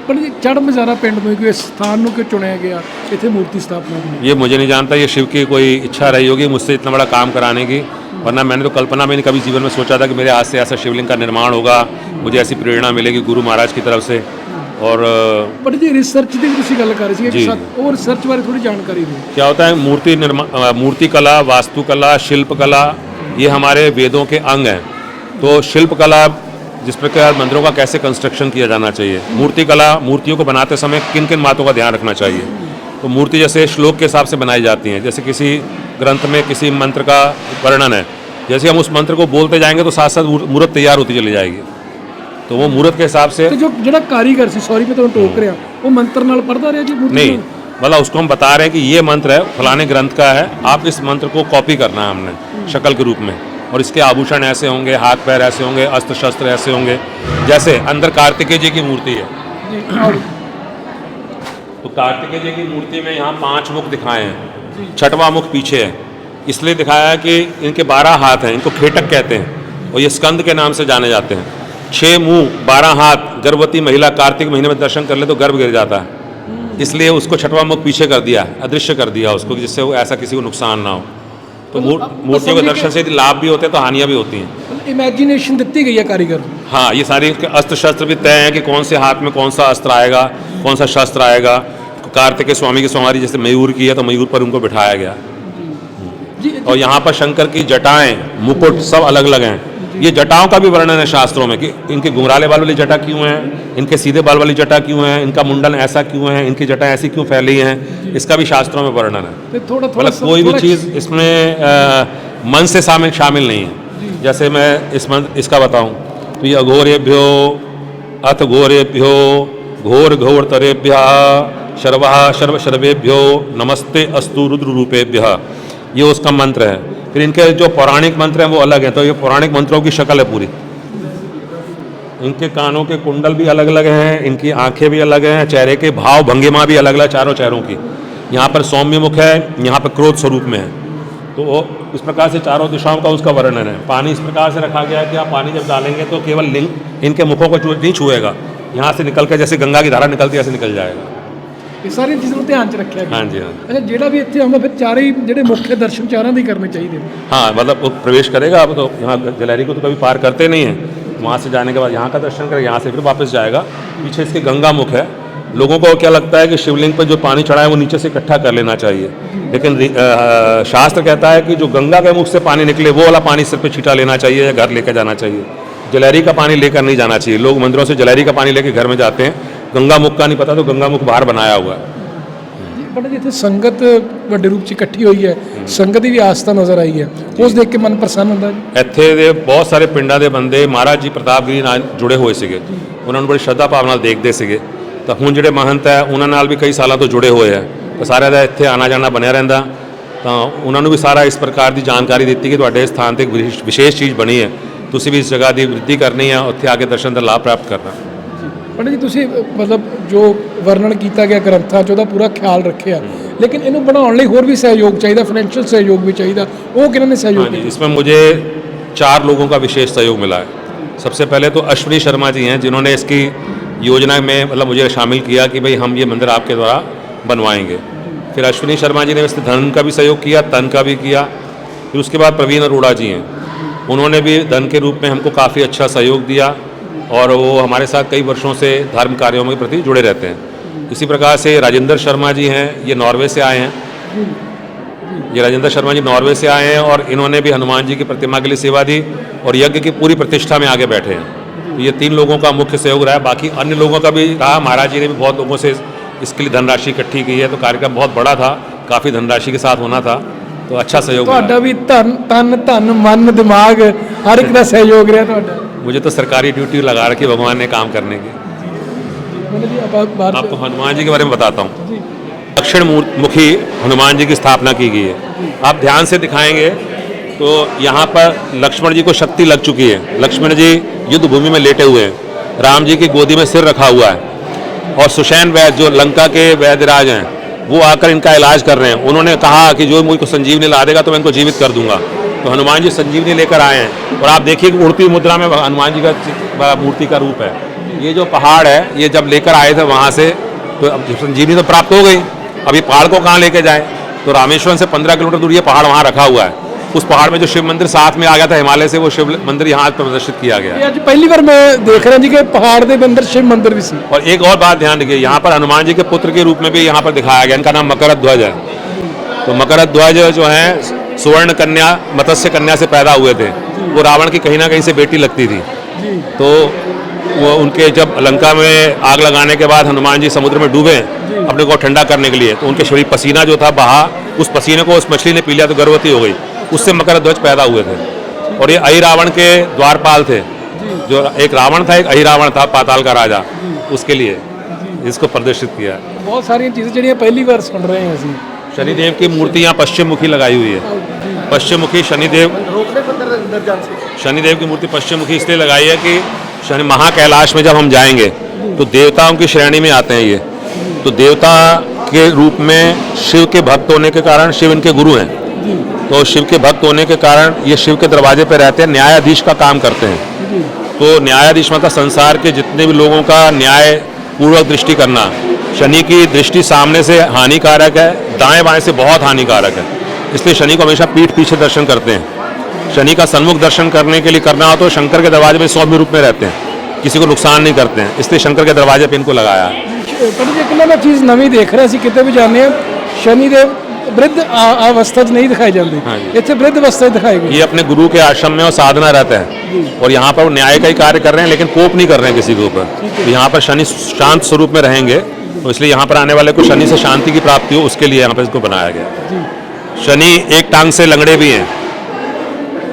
पर ये चढ़ मजारा पिंड में कोई स्थान ਨੂੰ क्यों चुनाया गया इतने मूर्ति स्थापना के लिए? ये मुझे नहीं जानता, ये शिव की कोई इच्छा रही होगी मुझसे इतना बड़ा काम कराने की, वरना मैंने तो कल्पना में नहीं कभी जीवन में सोचा था कि मेरे हाथ से ऐसा शिवलिंग का निर्माण होगा, मुझे ऐसी प्रेरणा मिलेगी गुरु महाराज की तरफ से। और पर जी रिसर्च की ਤੁਸੀਂ ਗੱਲ ਕਰ ਰਹੀ ਸੀ ਕਿ और रिसर्च बारे थोड़ी जानकारी दो। क्या होता है, मूर्ति कला, वास्तुकला, शिल्प कला, ये हमारे वेदों के अंग हैं। तो शिल्प कला, जिस प्रकार मंदिरों का कैसे कंस्ट्रक्शन किया जाना चाहिए, मूर्ति कला, मूर्तियों को बनाते समय किन किन बातों का ध्यान रखना चाहिए। तो मूर्ति जैसे श्लोक के हिसाब से बनाई जाती हैं, जैसे किसी ग्रंथ में किसी मंत्र का वर्णन है, जैसे हम उस मंत्र को बोलते जाएंगे तो साथ साथ मूर्त तैयार होती चली जाएगी। तो वो मूर्त के हिसाब से तो जो कारीगर सी, सॉरी मैं तो टोक रहा, वो मंत्र नाल पढ़ता रहा जी मूर्ति? नहीं, मतलब उसको हम बता रहे हैं कि ये मंत्र है फलाने ग्रंथ का है, आप इस मंत्र को कॉपी करना है हमने शक्ल के रूप में, और इसके आभूषण ऐसे होंगे, हाथ पैर ऐसे होंगे, अस्त्र शस्त्र ऐसे होंगे। जैसे अंदर कार्तिकेय जी की मूर्ति है, तो कार्तिकेय जी की मूर्ति में यहाँ 5 मुख दिखाए हैं, 6वां मुख पीछे है। इसलिए दिखाया है कि इनके 12 हाथ हैं, इनको खेटक कहते हैं, और ये स्कंद के नाम से जाने जाते हैं। 6 मुंह 12 हाथ, गर्भवती महिला कार्तिक महीने में दर्शन कर ले तो गर्भ गिर जाता है, इसलिए उसको 6वां मुख पीछे कर दिया, अदृश्य कर दिया उसको, जिससे वो ऐसा किसी को नुकसान ना हो। तो मूर्तियों के दर्शन से लाभ भी होते हैं तो हानियां भी होती हैं। इमेजिनेशन दी गई है कारीगर। हाँ, ये सारी अस्त्र शस्त्र भी तय है कि कौन से हाथ में कौन सा अस्त्र आएगा, कौन सा शस्त्र आएगा। कार्तिक के स्वामी की सवारी जैसे मयूर की है तो मयूर पर उनको बिठाया गया। और यहाँ पर शंकर की जटाएं, मुकुट सब अलग अलग हैं। ये जटाओं का भी वर्णन है शास्त्रों में कि इनके घुंघराले बाल वाली जटा क्यों है, इनके सीधे बाल वाली जटा क्यों है, इनका मुंडन ऐसा क्यों है, इनकी जटाएं ऐसी क्यों फैली हैं, इसका भी शास्त्रों में वर्णन है। मतलब कोई भी चीज़ इसमें मन से शामिल नहीं है। जैसे मैं इसका बताऊं तो ये अघोरेभ्यो अथ घोरेभ्यो घोर घोर तरेभ्यः शर्व शर्वेभ्यो नमस्ते अस्तु रुद्र रूपेभ्यः, ये उसका मंत्र है। फिर इनके जो पौराणिक मंत्र हैं वो अलग हैं, तो ये पौराणिक मंत्रों की शक्ल है पूरी। इनके कानों के कुंडल भी अलग अलग हैं, इनकी आंखें भी अलग हैं, चेहरे के भाव भंगिमा भी अलग अलग, चारों चेहरों की। यहाँ पर सौम्य मुख है, यहाँ पर क्रोध स्वरूप में है। तो इस प्रकार से चारों दिशाओं का उसका वर्णन है। पानी इस प्रकार से रखा गया है कि आप पानी जब डालेंगे तो केवल लिंग इनके मुखों को नहीं छुएगा, यहाँ से निकल कर जैसे गंगा की धारा निकलती है ऐसे निकल जाएगा। ये सारी चीज़ों को ध्यान च रखा गया। हाँ जी, हाँ। अच्छा, जेड़ा भी इतने आऊँगा फिर चारे ही जेडे मुख्य दर्शन चारों ही करने चाहिए। हाँ, मतलब वो प्रवेश करेगा, अब तो यहाँ गैलरी को तो कभी पार करते नहीं है, वहाँ से जाने के बाद यहाँ का दर्शन करेगा, यहाँ से फिर वापस जाएगा। पीछे इसके गंगा मुख है। लोगों को क्या लगता है कि शिवलिंग पर जो पानी चढ़ा है वो नीचे से इकट्ठा कर लेना चाहिए, लेकिन शास्त्र कहता है कि जो गंगा के मुख से पानी निकले वो वाला पानी सिर पे छींटा लेना चाहिए या घर लेकर जाना चाहिए। जलहरी का पानी लेकर नहीं जाना चाहिए। लोग मंदिरों से जलहरी का पानी लेकर घर में जाते हैं, गंगा मुख का नहीं पता, तो गंगा मुख बाहर बनाया हुआ है। बड़ा जिथे संगत ਵੱਡੇ ਰੂਪ 'ਚ ਇਕੱਠੀ ਹੋਈ ਹੈ, ਸੰਗਤ ਦੀ ਵੀ ਆਸਥਾ ਨਜ਼ਰ ਆਈ ਹੈ, ਉਸ ਦੇਖ ਕੇ ਮਨ ਪ੍ਰਸੰਨ ਹੁੰਦਾ ਜੀ। ਇੱਥੇ ਦੇ ਬਹੁਤ ਸਾਰੇ ਪਿੰਡਾਂ ਦੇ ਬੰਦੇ ਮਹਾਰਾਜ ਜੀ ਪ੍ਰਤਾਪਗਿਰੀ ਨਾਲ ਜੁੜੇ ਹੋਏ ਸੀਗੇ, ਉਹਨਾਂ ਨੂੰ ਬੜੀ ਸ਼ਰਧਾ ਭਾਵ ਨਾਲ ਦੇਖਦੇ ਸੀਗੇ। ਤਾਂ ਹੁਣ ਜਿਹੜੇ ਮਹੰਤ ਹੈ ਉਹਨਾਂ ਨਾਲ ਵੀ ਕਈ ਸਾਲਾਂ ਤੋਂ ਜੁੜੇ ਹੋਏ ਆ, ਤਾਂ ਸਾਰਿਆਂ ਦਾ ਇੱਥੇ ਆਣਾ ਜਾਣਾ ਬਣਿਆ ਰਹਿੰਦਾ। ਤਾਂ ਉਹਨਾਂ ਨੂੰ ਵੀ ਸਾਰਾ ਇਸ ਪ੍ਰਕਾਰ ਦੀ ਜਾਣਕਾਰੀ ਦਿੱਤੀ ਕਿ ਤੁਹਾਡੇ ਸਥਾਨ ਤੇ ਇੱਕ ਵਿਸ਼ੇਸ਼ ਚੀਜ਼ ਬਣੀ ਹੈ, ਤੁਸੀਂ ਵੀ ਇਸ ਜਗ੍ਹਾ ਦੀ ਵ੍ਰਿੱਧੀ ਕਰਨੀ ਹੈ, ਉੱਥੇ ਆ ਕੇ ਦਰਸ਼ਨ ਦਾ ਲਾਭ ਪ੍ਰਾਪਤ ਕਰਨਾ। पंडित जी ਤੁਸੀਂ ਮਤਲਬ ਜੋ ਵਰਣਨ ਕੀਤਾ ਗਿਆ ਗ੍ਰੰਥਾਂ 'ਚ ਉਹਦਾ ਪੂਰਾ ਖਿਆਲ ਰੱਖਿਆ, लेकिन ਇਹਨੂੰ ਬਣਾਉਣ ਲਈ ਹੋਰ ਵੀ ਸਹਿਯੋਗ ਚਾਹੀਦਾ, फाइनेंशियल सहयोग भी चाहिए, वो किन्होंने ने सहयोग किया? इसमें मुझे 4 लोगों का विशेष सहयोग मिला है। सबसे पहले तो अश्विनी शर्मा जी हैं, जिन्होंने इसकी योजना में मतलब मुझे शामिल किया कि भाई हम ये मंदिर आपके द्वारा बनवाएंगे। फिर अश्विनी शर्मा जी ने इसमें धन का भी सहयोग किया, तन का भी किया। फिर उसके बाद प्रवीण अरोड़ा जी हैं, उन्होंने भी धन के रूप में हमको काफ़ी अच्छा सहयोग दिया और वो हमारे साथ कई वर्षों से धर्म कार्यों के प्रति जुड़े रहते हैं। इसी प्रकार से राजेंद्र शर्मा जी हैं, ये नॉर्वे से आए हैं। ये राजेंद्र शर्मा जी नॉर्वे से आए हैं और इन्होंने भी हनुमान जी की प्रतिमा के लिए सेवा दी और यज्ञ की पूरी प्रतिष्ठा में आगे बैठे हैं। तो ये 3 लोगों का मुख्य सहयोग रहा है। बाकी अन्य लोगों का भी रहा, महाराज जी ने भी बहुत लोगों से इसके लिए धनराशि इकट्ठी की है। तो कार्यक्रम बहुत बड़ा था, काफ़ी धनराशि के साथ होना था, तो अच्छा सहयोग मिला। ਤੁਹਾਡਾ ਵੀ ਤਨ ਧਨ ਮਨ ਦਿਮਾਗ ਹਰ ਇੱਕ ਦਾ ਸਹਿਯੋਗ ਰਿਹਾ ਤੁਹਾਡਾ। मुझे तो सरकारी ड्यूटी लगा रखी भगवान ने काम करने की। पंडित जी अब बात आपको हनुमान जी के बारे में बताता हूँ। दक्षिण मुखी हनुमान जी की स्थापना की गई है। आप ध्यान से दिखाएंगे तो यहाँ पर लक्ष्मण जी को शक्ति लग चुकी है। लक्ष्मण जी युद्ध भूमि में लेटे हुए हैं, राम जी की गोदी में सिर रखा हुआ है और सुषैण वैद्य जो लंका के वैद्यराज हैं वो आकर इनका इलाज कर रहे हैं। उन्होंने कहा कि जो मुझको संजीवनी ला देगा तो मैं इनको जीवित कर दूंगा। तो हनुमान जी संजीवनी लेकर आए हैं और आप देखिए कि उड़ती मुद्रा में हनुमान जी का मूर्ति का रूप है। ये जो पहाड़ है, ये जब लेकर आए थे वहाँ से, तो अब संजीवनी तो प्राप्त हो गई, अभी पहाड़ को कहाँ लेके जाए? तो रामेश्वरम से 15 किलोमीटर दूर ये पहाड़ वहाँ रखा हुआ है। उस पहाड़ में जो शिव मंदिर साथ में आ गया था हिमालय से, वो शिव मंदिर यहाँ प्रदर्शित किया गया। आज पहली बार मैं देख रहा जी कि पहाड़ के अंदर शिव मंदिर भी सी। और एक और बात ध्यान रखिए, यहाँ पर हनुमान जी के पुत्र के रूप में भी यहाँ पर दिखाया गया, इनका नाम मकरध्वज है। तो मकरध्वज जो है सुवर्ण कन्या मत्स्य कन्या से पैदा हुए थे। वो रावण की कहीं ना कहीं से बेटी लगती थी। तो वो उनके जब लंका में आग लगाने के बाद हनुमान जी समुद्र में डूबे अपने को ठंडा करने के लिए, तो उनके शरीर पसीना जो था बहा, उस पसीने को उस मछली ने पी लिया तो गर्भवती हो गई, उससे मकरध्वज पैदा हुए थे। और ये अहिरावण के द्वारपाल थे, जो एक रावण था एक अहिरावण था पाताल का राजा, उसके लिए इसको प्रदर्शित किया। बहुत सारी चीज़ें जो पहली बार सुन रहे हैं ਅਸੀਂ। शनिदेव की मूर्ति यहाँ पश्चिम मुखी लगाई हुई है। पश्चिम मुखी शनिदेव की मूर्ति पश्चिम मुखी इसलिए लगाई है कि शनि महाकैलाश में जब हम जाएंगे तो देवताओं की श्रेणी में आते हैं ये। तो देवता के रूप में शिव के भक्त होने के कारण शिव इनके गुरु हैं। तो शिव के भक्त होने के कारण ये शिव के दरवाजे पे रहते हैं, न्यायाधीश का काम करते हैं। तो न्यायाधीश मतलब संसार के जितने भी लोगों का न्याय पूर्वक दृष्टि करना। शनि की दृष्टि सामने से हानिकारक है, दाएं बाएं से बहुत हानिकारक है, इसलिए शनि को हमेशा पीठ पीछे दर्शन करते हैं। शनि का सन्मुख दर्शन करने के लिए करना हो तो शंकर के दरवाजे में सौम्य रूप में रहते हैं, किसी को नुकसान नहीं करते हैं, इसलिए शंकर के दरवाजे पे इनको लगाया है। एक चीज़ नवी देख रहे हैं कितने भी जाने शनिदेव वृद्ध अवस्था नहीं दिखाई जाती, इतने वृद्ध अवस्था दिखाई गई। ये अपने गुरु के आश्रम में और साधना रहते हैं और यहाँ पर वो न्याय का ही कार्य कर रहे हैं, लेकिन कोप नहीं कर रहे हैं किसी के ऊपर। तो यहाँ पर शनि शांत स्वरूप में रहेंगे, तो इसलिए यहाँ पर आने वाले को शनि से शांति की प्राप्ति हो, उसके लिए यहाँ पर इसको बनाया गया। शनि एक टांग से लंगड़े भी हैं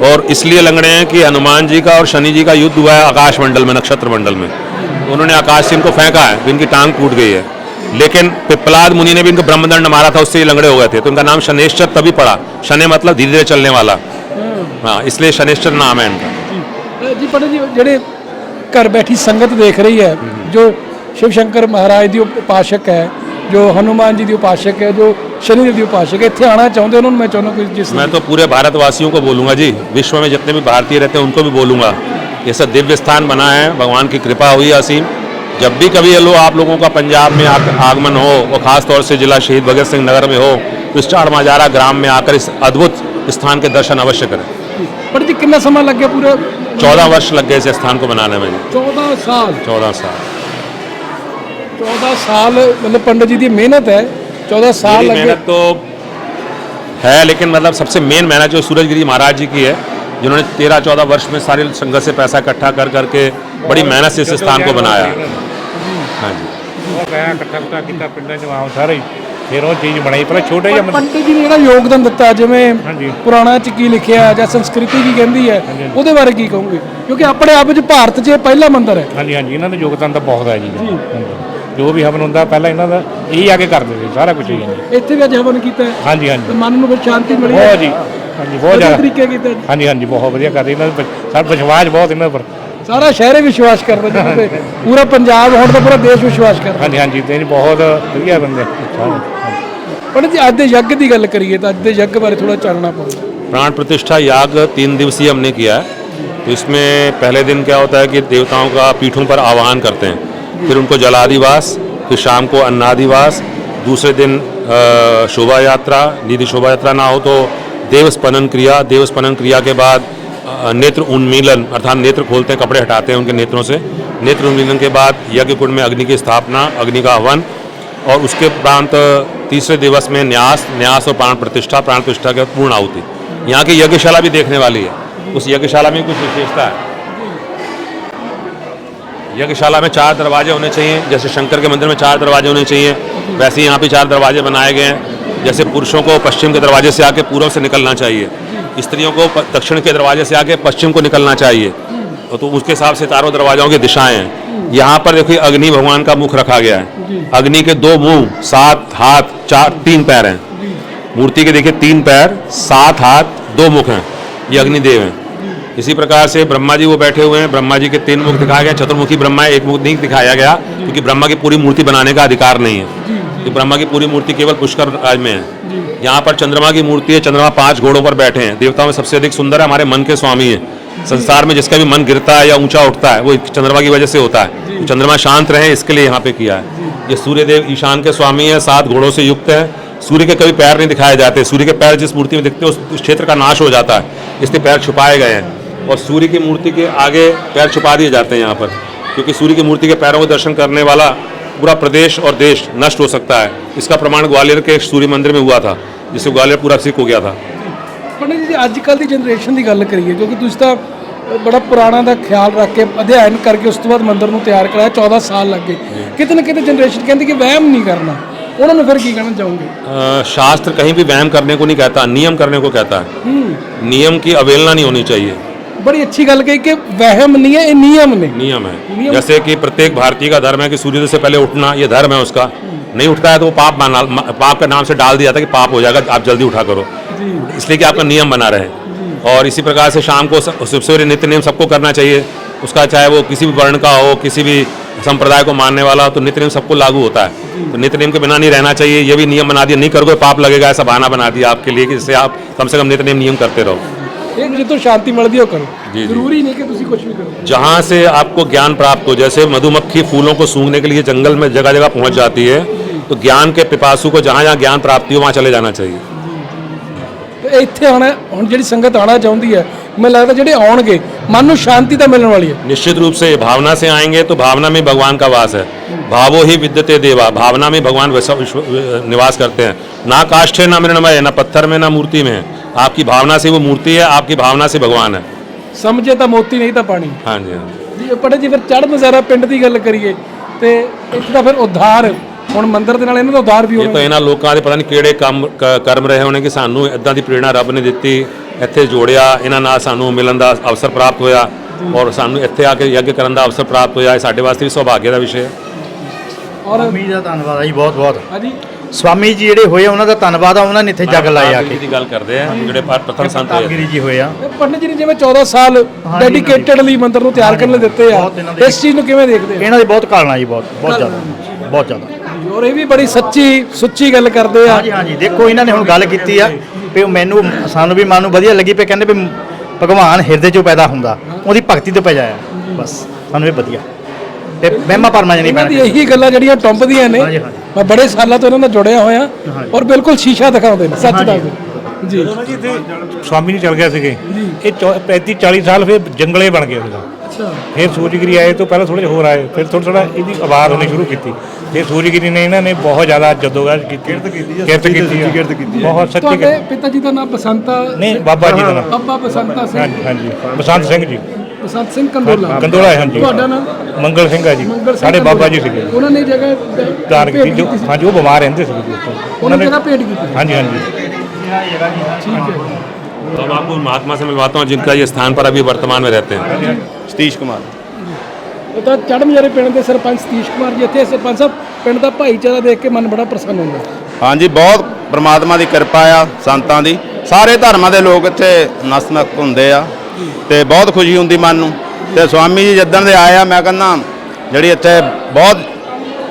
और इसलिए लंगड़े हैं कि हनुमान जी का और शनि जी का युद्ध हुआ है आकाश मंडल में, नक्षत्र मंडल में। उन्होंने आकाश से इनको फेंका है, इनकी टांग टूट गई है, लेकिन पिप्पलाद मुनि ने भी इनको ब्रह्मदंड मारा था, उससे ये लंगड़े हो गए थे। तो इनका नाम शनेश्वर तभी पड़ा, शनि मतलब धीरे धीरे चलने वाला, हाँ, इसलिए शनेश्वर नाम है इनका। जी पंडित जी ਜਿਹੜੇ घर बैठी संगत देख रही है, जो शिव शंकर महाराज की उपासक है, जो हनुमान जी की उपासक है, जो शनिदेव की उपासक है, इतने आना चाहते हैं, मैं चाहूँगा कि जिस मैं तो पूरे भारतवासियों को बोलूँगा जी, विश्व में जितने भी भारतीय रहते हैं उनको भी बोलूँगा, ये सब दिव्य स्थान बना है, भगवान की कृपा हुई असीम। जब भी कभी आप लोगों का पंजाब में आगमन हो और ख़ास तौर से जिला शहीद भगत सिंह नगर में हो, तो इस चाड़ माजारा ग्राम में आकर इस अद्भुत स्थान के दर्शन अवश्य करें। पर जी कितना समय लग गया? पूरा 14 वर्ष लग गए इस स्थान को बनाने में। 14 साल 14 साल 14 साल मतलब पंडित जी की मेहनत है। 14 साल लग गए मेहनत तो है, लेकिन मतलब सबसे मेन मेहनत जो सूरजगिरी महाराज जी की है, जिन्होंने 13-14 वर्ष में सारे संघर्ष से पैसा इकट्ठा कर करके बड़ी मेहनत से इस स्थान को बनाया। हाँ जी, ਇਕੱਠਾ ਕੀਤਾ ਪਿੰਡਾਂ 'ਚ ਆਮ ਸਾਰੇ ਫਿਰ ਉਹ ਚੀਜ਼ ਬਣਾਈ ਪਹਿਲਾਂ ਛੋਟਾ ਜਿਹਾ ਪੰਡਿਤ ਜੀ ਨੇ ਜਿਹੜਾ ਯੋਗਦਾਨ ਦਿੱਤਾ ਜਿਵੇਂ ਹਾਂਜੀ। ਪੁਰਾਣਾ ਚ ਕੀ ਲਿਖਿਆ ਜਾਂ ਸੰਸਕ੍ਰਿਤੀ ਕੀ ਕਹਿੰਦੀ ਹੈ ਉਹਦੇ ਬਾਰੇ ਕੀ ਕਹੋਗੇ? ਕਿਉਂਕਿ ਆਪਣੇ ਆਪ ਵਿੱਚ ਭਾਰਤ 'ਚ ਇਹ ਪਹਿਲਾ ਮੰਦਿਰ ਹੈ। ਹਾਂਜੀ ਹਾਂਜੀ, ਇਹਨਾਂ ਦਾ ਯੋਗਦਾਨ ਤਾਂ ਬਹੁਤ ਹੈ ਜੀ। ਜੋ ਵੀ ਹਵਨ ਹੁੰਦਾ ਪਹਿਲਾਂ ਇਹਨਾਂ ਦਾ ਇਹੀ ਆ ਕੇ ਕਰਦੇ ਸੀ ਸਾਰਾ ਕੁਝ ਹੀ। ਇੱਥੇ ਵੀ ਅੱਜ ਹਵਨ ਕੀਤਾ ਹੈ। ਹਾਂਜੀ ਹਾਂਜੀ, ਤੇ ਮਨ ਨੂੰ ਫਿਰ ਸ਼ਾਂਤੀ ਮਿਲੀ ਬਹੁਤ ਜੀ। ਹਾਂਜੀ, ਬਹੁਤ ਜ਼ਿਆਦਾ ਤਰੀਕੇ ਕੀਤਾ ਜੀ। ਹਾਂਜੀ ਹਾਂਜੀ, ਬਹੁਤ ਵਧੀਆ ਕਰਦੇ ਇਹਨਾਂ ਦਾ ਸਾਡਾ ਵਿਸ਼ਵਾਸ ਬਹੁਤ ਇਹਨਾਂ ਉੱਪਰ। ਸਾਰਾ ਸ਼ਹਿਰ ਹੀ ਵਿਸ਼ਵਾਸ ਕਰਦਾ ਜੀ ਤੇ ਪੂਰਾ ਪੰਜਾਬ ਹੁਣ ਤਾਂ ਪੂਰਾ ਦੇਸ਼ ਵਿਸ਼ਵਾਸ ਕਰਦਾ। ਹਾਂਜੀ ਹਾਂਜੀ, ਤੇ ਬਹੁਤ ਵਧੀਆ ਬੰਦੇ। पंडित जी आज के यज्ञ की गल करिए तो आज के यज्ञ बारे थोड़ा जानना पड़ेगा। प्राण प्रतिष्ठा याग 3 दिवसीय हमने किया है। तो इसमें पहले दिन क्या होता है कि देवताओं का पीठों पर आवाहन करते हैं, फिर उनको जलादिवास, फिर शाम को अन्नादिवास, दूसरे दिन शोभा यात्रा, यदि शोभा यात्रा ना हो तो देवस्पनन क्रिया, देवस्पनन क्रिया के बाद नेत्र उन्मीलन अर्थात नेत्र खोलते हैं, कपड़े हटाते हैं उनके नेत्रों से। नेत्र उन्मीलन के बाद यज्ञ कुंड में अग्नि की स्थापना, अग्नि का हवन, और उसके उपरांत तीसरे दिवस में न्यास और प्राण प्रतिष्ठा के पूर्ण आहुति। यहाँ की यज्ञशाला भी देखने वाली है। उस यज्ञशाला में कुछ विशेषता है। यज्ञशाला में 4 दरवाजे होने चाहिए, जैसे शंकर के मंदिर में 4 दरवाजे होने चाहिए, वैसे ही यहाँ पे 4 दरवाजे बनाए गए हैं। जैसे पुरुषों को पश्चिम के दरवाजे से आके पूर्व से निकलना चाहिए, स्त्रियों को दक्षिण के दरवाजे से आके पश्चिम को निकलना चाहिए, तो उसके हिसाब से 4 दरवाजों की दिशाएं हैं। यहाँ पर देखिए अग्नि भगवान का मुख रखा गया है। अग्नि के 2 मुंह, 7 हाथ, 3 पैर हैं। मूर्ति के देखिए 3 पैर, 7 हाथ, 2 मुख हैं, ये अग्निदेव हैं। इसी प्रकार से ब्रह्मा जी वो बैठे हुए हैं, ब्रह्मा जी के 3 मुख दिखाए गए। चतुर्मुखी ब्रह्मा है, 1 मुख नहीं दिखाया गया क्योंकि ब्रह्मा की पूरी मूर्ति बनाने का अधिकार नहीं है। तो ब्रह्मा की पूरी मूर्ति केवल पुष्कर राज में है। यहाँ पर चंद्रमा की मूर्ति है, चंद्रमा 5 घोड़ों पर बैठे हैं। देवताओं में सबसे अधिक सुंदर है, हमारे मन के स्वामी है। संसार में जिसका भी मन गिरता है या ऊंचा उठता है वो चंद्रमा की वजह से होता है। तो चंद्रमा शांत रहे इसके लिए यहाँ पे किया है। ये सूर्य देव ईशान के स्वामी है, 7 घोड़ों से युक्त है। सूर्य के कभी पैर नहीं दिखाए जाते, सूर्य के पैर जिस मूर्ति में दिखते हैं उस क्षेत्र का नाश हो जाता है, इसलिए पैर छुपाए गए हैं। और सूर्य की मूर्ति के आगे पैर छुपा दिए जाते हैं यहाँ पर, क्योंकि सूर्य की मूर्ति के पैरों को दर्शन करने वाला पूरा प्रदेश और देश नष्ट हो सकता है। इसका प्रमाण ग्वालियर के सूर्य मंदिर में हुआ था, जिससे ग्वालियर पूरा सिक हो गया था। पंडित जी अजकल की जनरेशन की गल करिए, क्योंकि तुम तो बड़ा पुराना का ख्याल रख के अध्ययन करके उस तो बाद मंदिर को तैयार कराया, 14 साल लग गए। कितने ना कितने जनरेशन कहती कि वहम नहीं करना, उन्होंने फिर की कहना चाहूँगे? शास्त्र कहीं भी वहम करने को नहीं कहता, नियम करने को कहता है। नियम की अवहेलना नहीं होनी चाहिए। बड़ी अच्छी गल कही कि वहम नहीं है, ये नियम ने नियम है। जैसे कि प्रत्येक भारतीय का धर्म है कि सूर्योदय से पहले उठना, ये धर्म है उसका। नहीं उठता है तो वो पाप का नाम से डाल दिया था कि पाप हो जाएगा, आप जल्दी उठा करो, इसलिए कि आपका नियम बना रहे। और इसी प्रकार से शाम को सवेरे नित्य नियम सबको करना चाहिए, उसका चाहे वो किसी भी वर्ण का हो, किसी भी संप्रदाय को मानने वाला हो, तो नित्य नियम सबको लागू होता है। तो नित्य नियम के बिना नहीं रहना चाहिए, ये भी नियम बना दिया, नहीं करोगे पाप लगेगा, ऐसा बहाना बना दिया आपके लिए कि जिससे आप कम से कम नित्य नियम करते रहो। एक जो तो शांति मिलती हो करो, जरूरी नहीं कि तुसी कुछ भी करो। जहाँ से आपको ज्ञान प्राप्त हो, जैसे मधुमक्खी फूलों को सूंघने के लिए जंगल में जगह जगह पहुँच जाती है, तो ज्ञान के पिपासु को जहाँ जहाँ ज्ञान प्राप्ति हो वहाँ चले जाना चाहिए। ਇੱਥੇ ਆਣਾ ਹੁਣ ਜਿਹੜੀ ਸੰਗਤ ਆਣਾ ਚਾਹੁੰਦੀ ਹੈ, ਮੈਨੂੰ ਲੱਗਦਾ ਜਿਹੜੇ ਆਉਣਗੇ ਮਨ ਨੂੰ ਸ਼ਾਂਤੀ ਤਾਂ ਮਿਲਣ ਵਾਲੀ ਹੈ। निश्चित रूप से भावना से आएंगे तो भावना में भगवान का वास है। भावो ही विद्यते देवा, भावना में भगवान निवास करते हैं। ना काष्ठ है, ना मृणमय है, ना पत्थर में, ना मूर्ति में है। आपकी भावना से वो मूर्ति है, आपकी भावना से भगवान है। ਸਮਝੇ ਤਾਂ ਮੋਤੀ ਨਹੀਂ ਤਾਂ ਪਾਣੀ। हाँ जी, हाँ ਜੀ ਪੜੇ ਜੀ ਫਿਰ ਚੜ੍ਹ ਮਜ਼ਾਰਾ ਪਿੰਡ ਦੀ ਗੱਲ ਕਰੀਏ ਤੇ ਇੱਥੇ ਤਾਂ ਫਿਰ ਉद्धार ਹੁਣ ਮੰਦਿਰ ਦੇ ਨਾਲ ਇਹਨਾਂ ਦਾ ਉद्धार ਵੀ ਇਹ ਤਾਂ ਹੋਣਾ। ਇਹਨਾਂ ਲੋਕਾਂ ਦੇ ਪਤਾ ਨਹੀਂ ਕਿਹੜੇ ਕੰਮ ਕਰਮ ਰਹੇ ਹੋਣੇ ਕਿ ਸਾਨੂੰ ਇਦਾਂ ਦੀ ਪ੍ਰੇਰਣਾ ਰੱਬ ਨੇ ਦਿੱਤੀ, ਇੱਥੇ ਜੋੜਿਆ, ਇਹਨਾਂ ਨਾਲ ਸਾਨੂੰ ਮਿਲਣ ਦਾ ਅਵਸਰ ਪ੍ਰਾਪਤ ਹੋਇਆ ਔਰ ਸਾਨੂੰ ਇੱਥੇ ਆ ਕੇ ਯੱਗ ਕਰਨ ਦਾ ਅਵਸਰ ਪ੍ਰਾਪਤ ਹੋਇਆ। ਇਹ ਸਾਡੇ ਵਾਸਤੇ ਵੀ ਸੁਭਾਗਿਆ ਦਾ ਵਿਸ਼ਾ ਹੈ। ਔਰ ਸਵਾਮੀ ਦਾ ਧੰਨਵਾਦ ਹੈ ਜੀ, ਬਹੁਤ ਬਹੁਤ। ਹਾਂਜੀ ਸਵਾਮੀ ਜੀ ਜਿਹੜੇ ਹੋਏ ਉਹਨਾਂ ਦਾ ਧੰਨਵਾਦ ਆ, ਉਹਨਾਂ ਨੇ ਇੱਥੇ ਜਗ ਲਾਏ ਆ ਕੇ। ਦੀ ਗੱਲ ਕਰਦੇ ਆ ਜਿਹੜੇ ਪ੍ਰਥਮ ਸੰਤ ਹੋਏ। ਪ੍ਰਤਾਪਗਿਰੀ ਜੀ ਹੋਏ ਆ। ਪੰਡਿਤ ਜੀ ਨੇ ਜਿਵੇਂ 14 ਸਾਲ ਡੈਡੀਕੇਟਡਲੀ ਮੰਦਿਰ ਨੂੰ ਤਿਆਰ ਕਰਨ ਲਈ ਦਿੱਤੇ ਆ, ਬਹੁਤ ਇਹਨਾਂ ਦੇ- ਇਸ ਚੀਜ਼ ਨੂੰ ਕਿਵੇਂ ਦੇਖਦੇ ਆ? ਇਹਨਾਂ ਦੀ ਬਹੁਤ ਕਾਲਣਾ ਜੀ, ਬਹੁਤ ਬਹੁਤ ਜ਼ਿਆਦਾ, ਬਹੁਤ ਜ਼ਿਆਦਾ। ਔਰ ਇਹ ਵੀ ਬੜੀ ਸੱਚੀ ਸੁੱਚੀ ਗੱਲ ਕਰਦੇ ਆ। ਹਾਂਜੀ ਹਾਂਜੀ, ਦੇਖੋ ਇਹਨਾਂ ਨੇ ਹੁਣ ਗੱਲ ਕੀਤੀ ਆ ਵੀ ਮੈਨੂੰ ਸਾਨੂੰ ਵੀ ਮਨ ਨੂੰ ਵਧੀਆ ਲੱਗੀ ਪਈ, ਕਹਿੰਦੇ ਵੀ ਭਗਵਾਨ ਹਿਰਦੇ 'ਚੋਂ ਪੈਦਾ ਹੁੰਦਾ, ਉਹਦੀ ਭਗਤੀ ਤੋਂ ਪੈਦਾ ਆ, ਬਸ ਸਾਨੂੰ ਇਹ ਵਧੀਆ ਤੇ ਮਹਿਮਾ ਪਰਮਾ ਨਹੀਂ ਇਹਨਾਂ ਦੀ ਪੈਣਾ। ਇਹੀ ਗੱਲਾਂ ਜਿਹੜੀਆਂ ਟੰਬਦੀਆਂ ਨੇ, ਹਾਂਜੀ, ਹਾਂਜੀ। ਮੈਂ ਬੜੇ ਸਾਲਾਂ ਤੋਂ ਇਹਨਾਂ ਨਾਲ ਜੁੜਿਆ ਹੋਇਆ ਹਾਂਜੀ। ਔਰ ਬਿਲਕੁਲ ਸ਼ੀਸ਼ਾ ਦਿਖਾਉਂਦੇ ਨੇ, ਸੱਚ ਹਾਂਜੀ। ਦੱਸਦੇ ਜੀ। ਸਵਾਮੀ ਨਹੀਂ ਚਲ ਗਏ ਸੀਗੇ, ਇਹ 35-40 ਸਾਲ ਫਿਰ ਜੰਗਲੇ ਬਣ ਗਏ ਸੀਗਾ। ਅੱਛਾ ਫਿਰ ਸੂਰਜਗਿਰੀ ਆਏ ਤੋਂ ਪਹਿਲਾਂ ਥੋੜੇ ਹੋਰ ਆਏ, ਫਿਰ ਥੋੜਾ ਇਹਦੀ ਆਵਾਜ਼ ਹੋਣੀ ਸ਼ੁਰੂ ਕੀਤੀ। ਫਿਰ ਸੂਰਜਗਿਰੀ ਨੇ ਇਹਨਾਂ ਨੇ ਬਹੁਤ ਜ਼ਿਆਦਾ ਜਦੋਗਰਦ ਕੀਤੀ, ਕਿਰਤ ਕੀਤੀ ਬਹੁਤ ਸੱਚੀ ਤੁਹਾਡੇ ਪਿਤਾ ਜੀ ਦਾ ਨਾਮ ਬਸੰਤਾ ਨਹੀਂ ਬਾਬਾ ਜੀ ਦਾ ਨਾਮ ਬਾਬਾ ਬਸੰਤਾ ਸਿੰਘ ਹਾਂਜੀ ਹਾਂਜੀ ਬਸੰਤ ਸਿੰਘ ਜੀ ਬਸੰਤ ਸਿੰਘ ਕੰਦੋਲਾ ਕੰਦੋਲਾ ਹੈ ਹਾਂਜੀ। ਤੁਹਾਡਾ ਨਾਮ ਮੰਗਲ ਸਿੰਘ ਹੈ ਜੀ, ਮੰਗਲ ਸਿੰਘ ਸਾਡੇ ਬਾਬਾ ਜੀ ਕੰਦੋਲਾ। ਸੀਗੇ ਉਹਨਾਂ ਨੇ ਜਗ੍ਹਾ ਦਾਨ ਭੇਟ ਕੀਤੀ ਜੋ ਸੀ। ਹਾਂਜੀ ਉਹ ਬਿਮਾਰ ਰਹਿੰਦੇ ਸੀਗੇ ਜੀ ਉੱਥੋਂ। ਉਹਨਾਂ ਨੇ ਜਗ੍ਹਾ ਭੇਟ ਕੀਤੀ ਹਾਂਜੀ ਹਾਂਜੀ ਠੀਕ ਹੈ तो अब आपको महात्मा से मिलवाता हूँ जिनका ये स्थान पर अभी वर्तमान में रहते हैं। ਸਤੀਸ਼ ਕੁਮਾਰ ਉਹ ਤਾਂ ਚੜ੍ਹਮਜਾਰੇ ਪਿੰਡ ਦੇ ਸਰਪੰਚ ਸਤੀਸ਼ ਕੁਮਾਰ ਜੀ ਇੱਥੇ ਸਰਪੰਚ ਸਾਹਿਬ ਪਿੰਡ ਦਾ ਭਾਈਚਾਰਾ ਦੇਖ ਕੇ ਮਨ ਬੜਾ ਪ੍ਰਸੰਨ ਹੁੰਦਾ ਹਾਂਜੀ ਬਹੁਤ ਪ੍ਰਮਾਤਮਾ ਦੀ ਕਿਰਪਾ ਆ, ਸੰਤਾਂ ਦੀ, ਸਾਰੇ ਧਰਮਾਂ ਦੇ ਲੋਕ ਇੱਥੇ ਨਤਮਸਤਕ ਹੁੰਦੇ ਆ ਤੇ ਬਹੁਤ ਖੁਸ਼ੀ ਹੁੰਦੀ ਮਨ ਨੂੰ। ਤੇ ਸਵਾਮੀ ਜੀ ਜਿੱਦਣ ਦੇ ਆਏ ਆ ਮੈਂ ਕਹਿੰਦਾ ਜਿਹੜੀ ਇੱਥੇ ਬਹੁਤ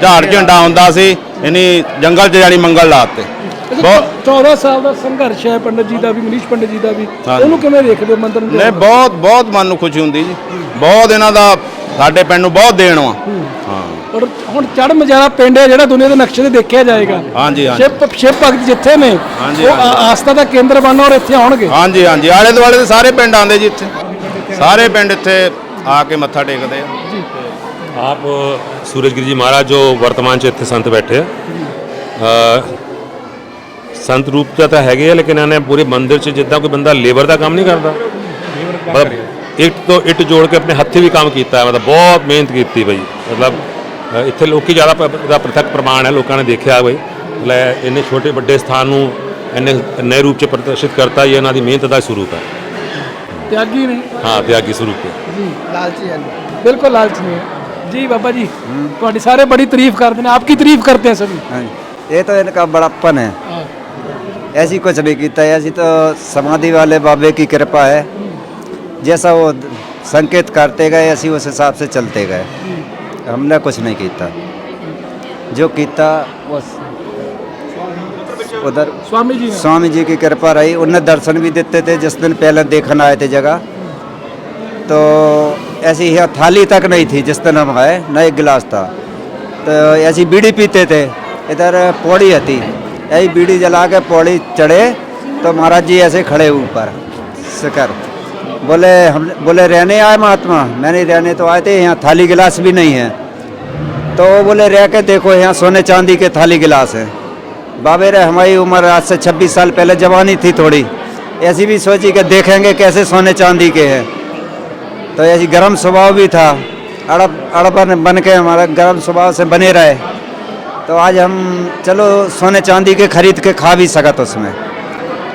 ਝਾੜ ਝੰਡਾ ਹੁੰਦਾ ਸੀ ਇਨੀ ਜੰਗਲ 'ਚ ਜਾਣੀ ਮੰਗਲ ਲਾਤੇ ਬਹੁਤ 14 ਸਾਲ ਦਾ ਸੰਘਰਸ਼ ਹੈ ਪੰਡਤ ਜੀ ਦਾ ਵੀ ਮਨੀਸ਼ ਪੰਡਤ ਜੀ ਦਾ ਵੀ ਹਾਂਜੀ। ਉਹਨੂੰ ਕਿਵੇਂ ਦੇਖਦੇ ਹੋ ਮੰਦਰ ਨੂੰ ਨੇ ਬਹੁਤ ਬਹੁਤ ਮਨ ਨੂੰ ਖੁਸ਼ੀ ਹੁੰਦੀ ਜੀ, ਬਹੁਤ ਇਹਨਾਂ ਦਾ ਸਾਡੇ ਪਿੰਡ ਨੂੰ ਬਹੁਤ ਦੇਣ ਵਾ। ਹਾਂ ਔਰ ਹੁਣ ਚੜ੍ਹਮਜਾਰਾ ਪਿੰਡ ਹੈ ਜਿਹੜਾ ਦੁਨੀਆ ਦੇ ਨਕਸ਼ੇ ਤੇ ਦੇਖਿਆ ਜਾਏਗਾ। ਹਾਂਜੀ ਹਾਂਜੀ ਸ਼ਿਵ ਭਗਤ ਜਿੱਥੇ ਨੇ ਹਾਂਜੀ, ਉਹ ਹਾਂਜੀ। ਆਸਥਾ ਦਾ ਕੇਂਦਰ ਬਣਨਾ ਔਰ ਇੱਥੇ ਆਉਣਗੇ। ਹਾਂਜੀ ਹਾਂਜੀ ਆਲੇ ਦੁਆਲੇ ਦੇ ਸਾਰੇ ਪਿੰਡ ਆਉਂਦੇ ਜੀ ਇੱਥੇ, ਸਾਰੇ ਪਿੰਡ ਇੱਥੇ ਆ ਕੇ ਮੱਥਾ ਟੇਕਦੇ ਆ। आप सूरजगिरी जी महाराज जो वर्तमान च इतने संत बैठे संत रूप ਤਾਂ ਹੈਗੇ ਆ ਲੇਕਿਨ ਇਹਨੇ ਪੂਰੇ ਮੰਦਿਰ 'ਚ ਜਿੱਦਾਂ ਕੋਈ ਬੰਦਾ ਲੇਬਰ ਦਾ ਕੰਮ ਨਹੀਂ ਕਰਦਾ, ਮਤਲਬ ਇੱਟ ਤੋਂ ਇੱਟ ਜੋੜ ਕੇ ਆਪਣੇ ਹੱਥੀਂ ਵੀ ਕੰਮ ਕੀਤਾ ਹੈ, ਮਤਲਬ ਬਹੁਤ ਮਿਹਨਤ ਕੀਤੀ ਬਈ। ਮਤਲਬ ਇੱਥੇ ਲੋਕੀ ਜ਼ਿਆਦਾ ਦਾ ਪ੍ਰਤੱਖ ਪ੍ਰਮਾਣ ਹੈ, ਲੋਕਾਂ ਨੇ ਦੇਖਿਆ ਬਈ ਮਤਲਬ ਇੰਨੇ ਛੋਟੇ ਵੱਡੇ ਸਥਾਨ ਨੂੰ ਇੰਨੇ ਨਏ ਰੂਪ 'ਚ ਪ੍ਰਦਰਸ਼ਿਤ ਕਰਤਾ, ਇਹ ਇਹਨਾਂ ਦੀ ਮਿਹਨਤ ਦਾ ਸਰੂਪ ਹੈ। ਤਿਆਗੀ ਨੇ ਹਾਂ ਤਿਆਗੀ ਸਰੂਪ ਹੈ ਜੀ, ਲਾਲਚੀ ਹੈ ਬਿਲकुल लालची नहीं है जी। बाबा जी ਤੁਹਾਡੀ ਸਾਰੇ बड़ी तारीफ करते हैं, आपकी तारीफ करते हैं सभी। हाँ, ये तो इनका बड़प्पन है, ऐसी कुछ नहीं किया है, ऐसी तो समाधि वाले बाबे की कृपा है, जैसा वो संकेत करते गए ऐसी उस हिसाब से चलते गए, हमने कुछ नहीं किया, जो किया वो उधर स्वामी जी ने स्वामी जी की कृपा रही, उन्हें दर्शन भी देते थे। जिस दिन पहले देखने आए थे जगह तो ऐसी ही थाली तक नहीं थी, जिस दिन हम आए न एक गिलास था, तो ऐसी बीड़ी पीते थे। इधर पौड़ी थी, यही बीड़ी जला के पौड़ी चढ़े तो महाराज जी ऐसे खड़े ऊपर शिखर, बोले रहने आए महात्मा, मैंने रहने तो आए थे, यहाँ थाली गिलास भी नहीं है। तो बोले रह के देखो यहाँ सोने चांदी के थाली गिलास है। बाबे रे हमारी उम्र आज से 26 साल पहले जवानी थी थोड़ी, ऐसी भी सोची कि देखेंगे कैसे सोने चांदी के हैं, तो ऐसी गर्म स्वभाव भी था, अड़पन बन के हमारा गर्म स्वभाव से बने रहे। तो आज हम चलो सोने चांदी के खरीद के खा भी सकत उसमें,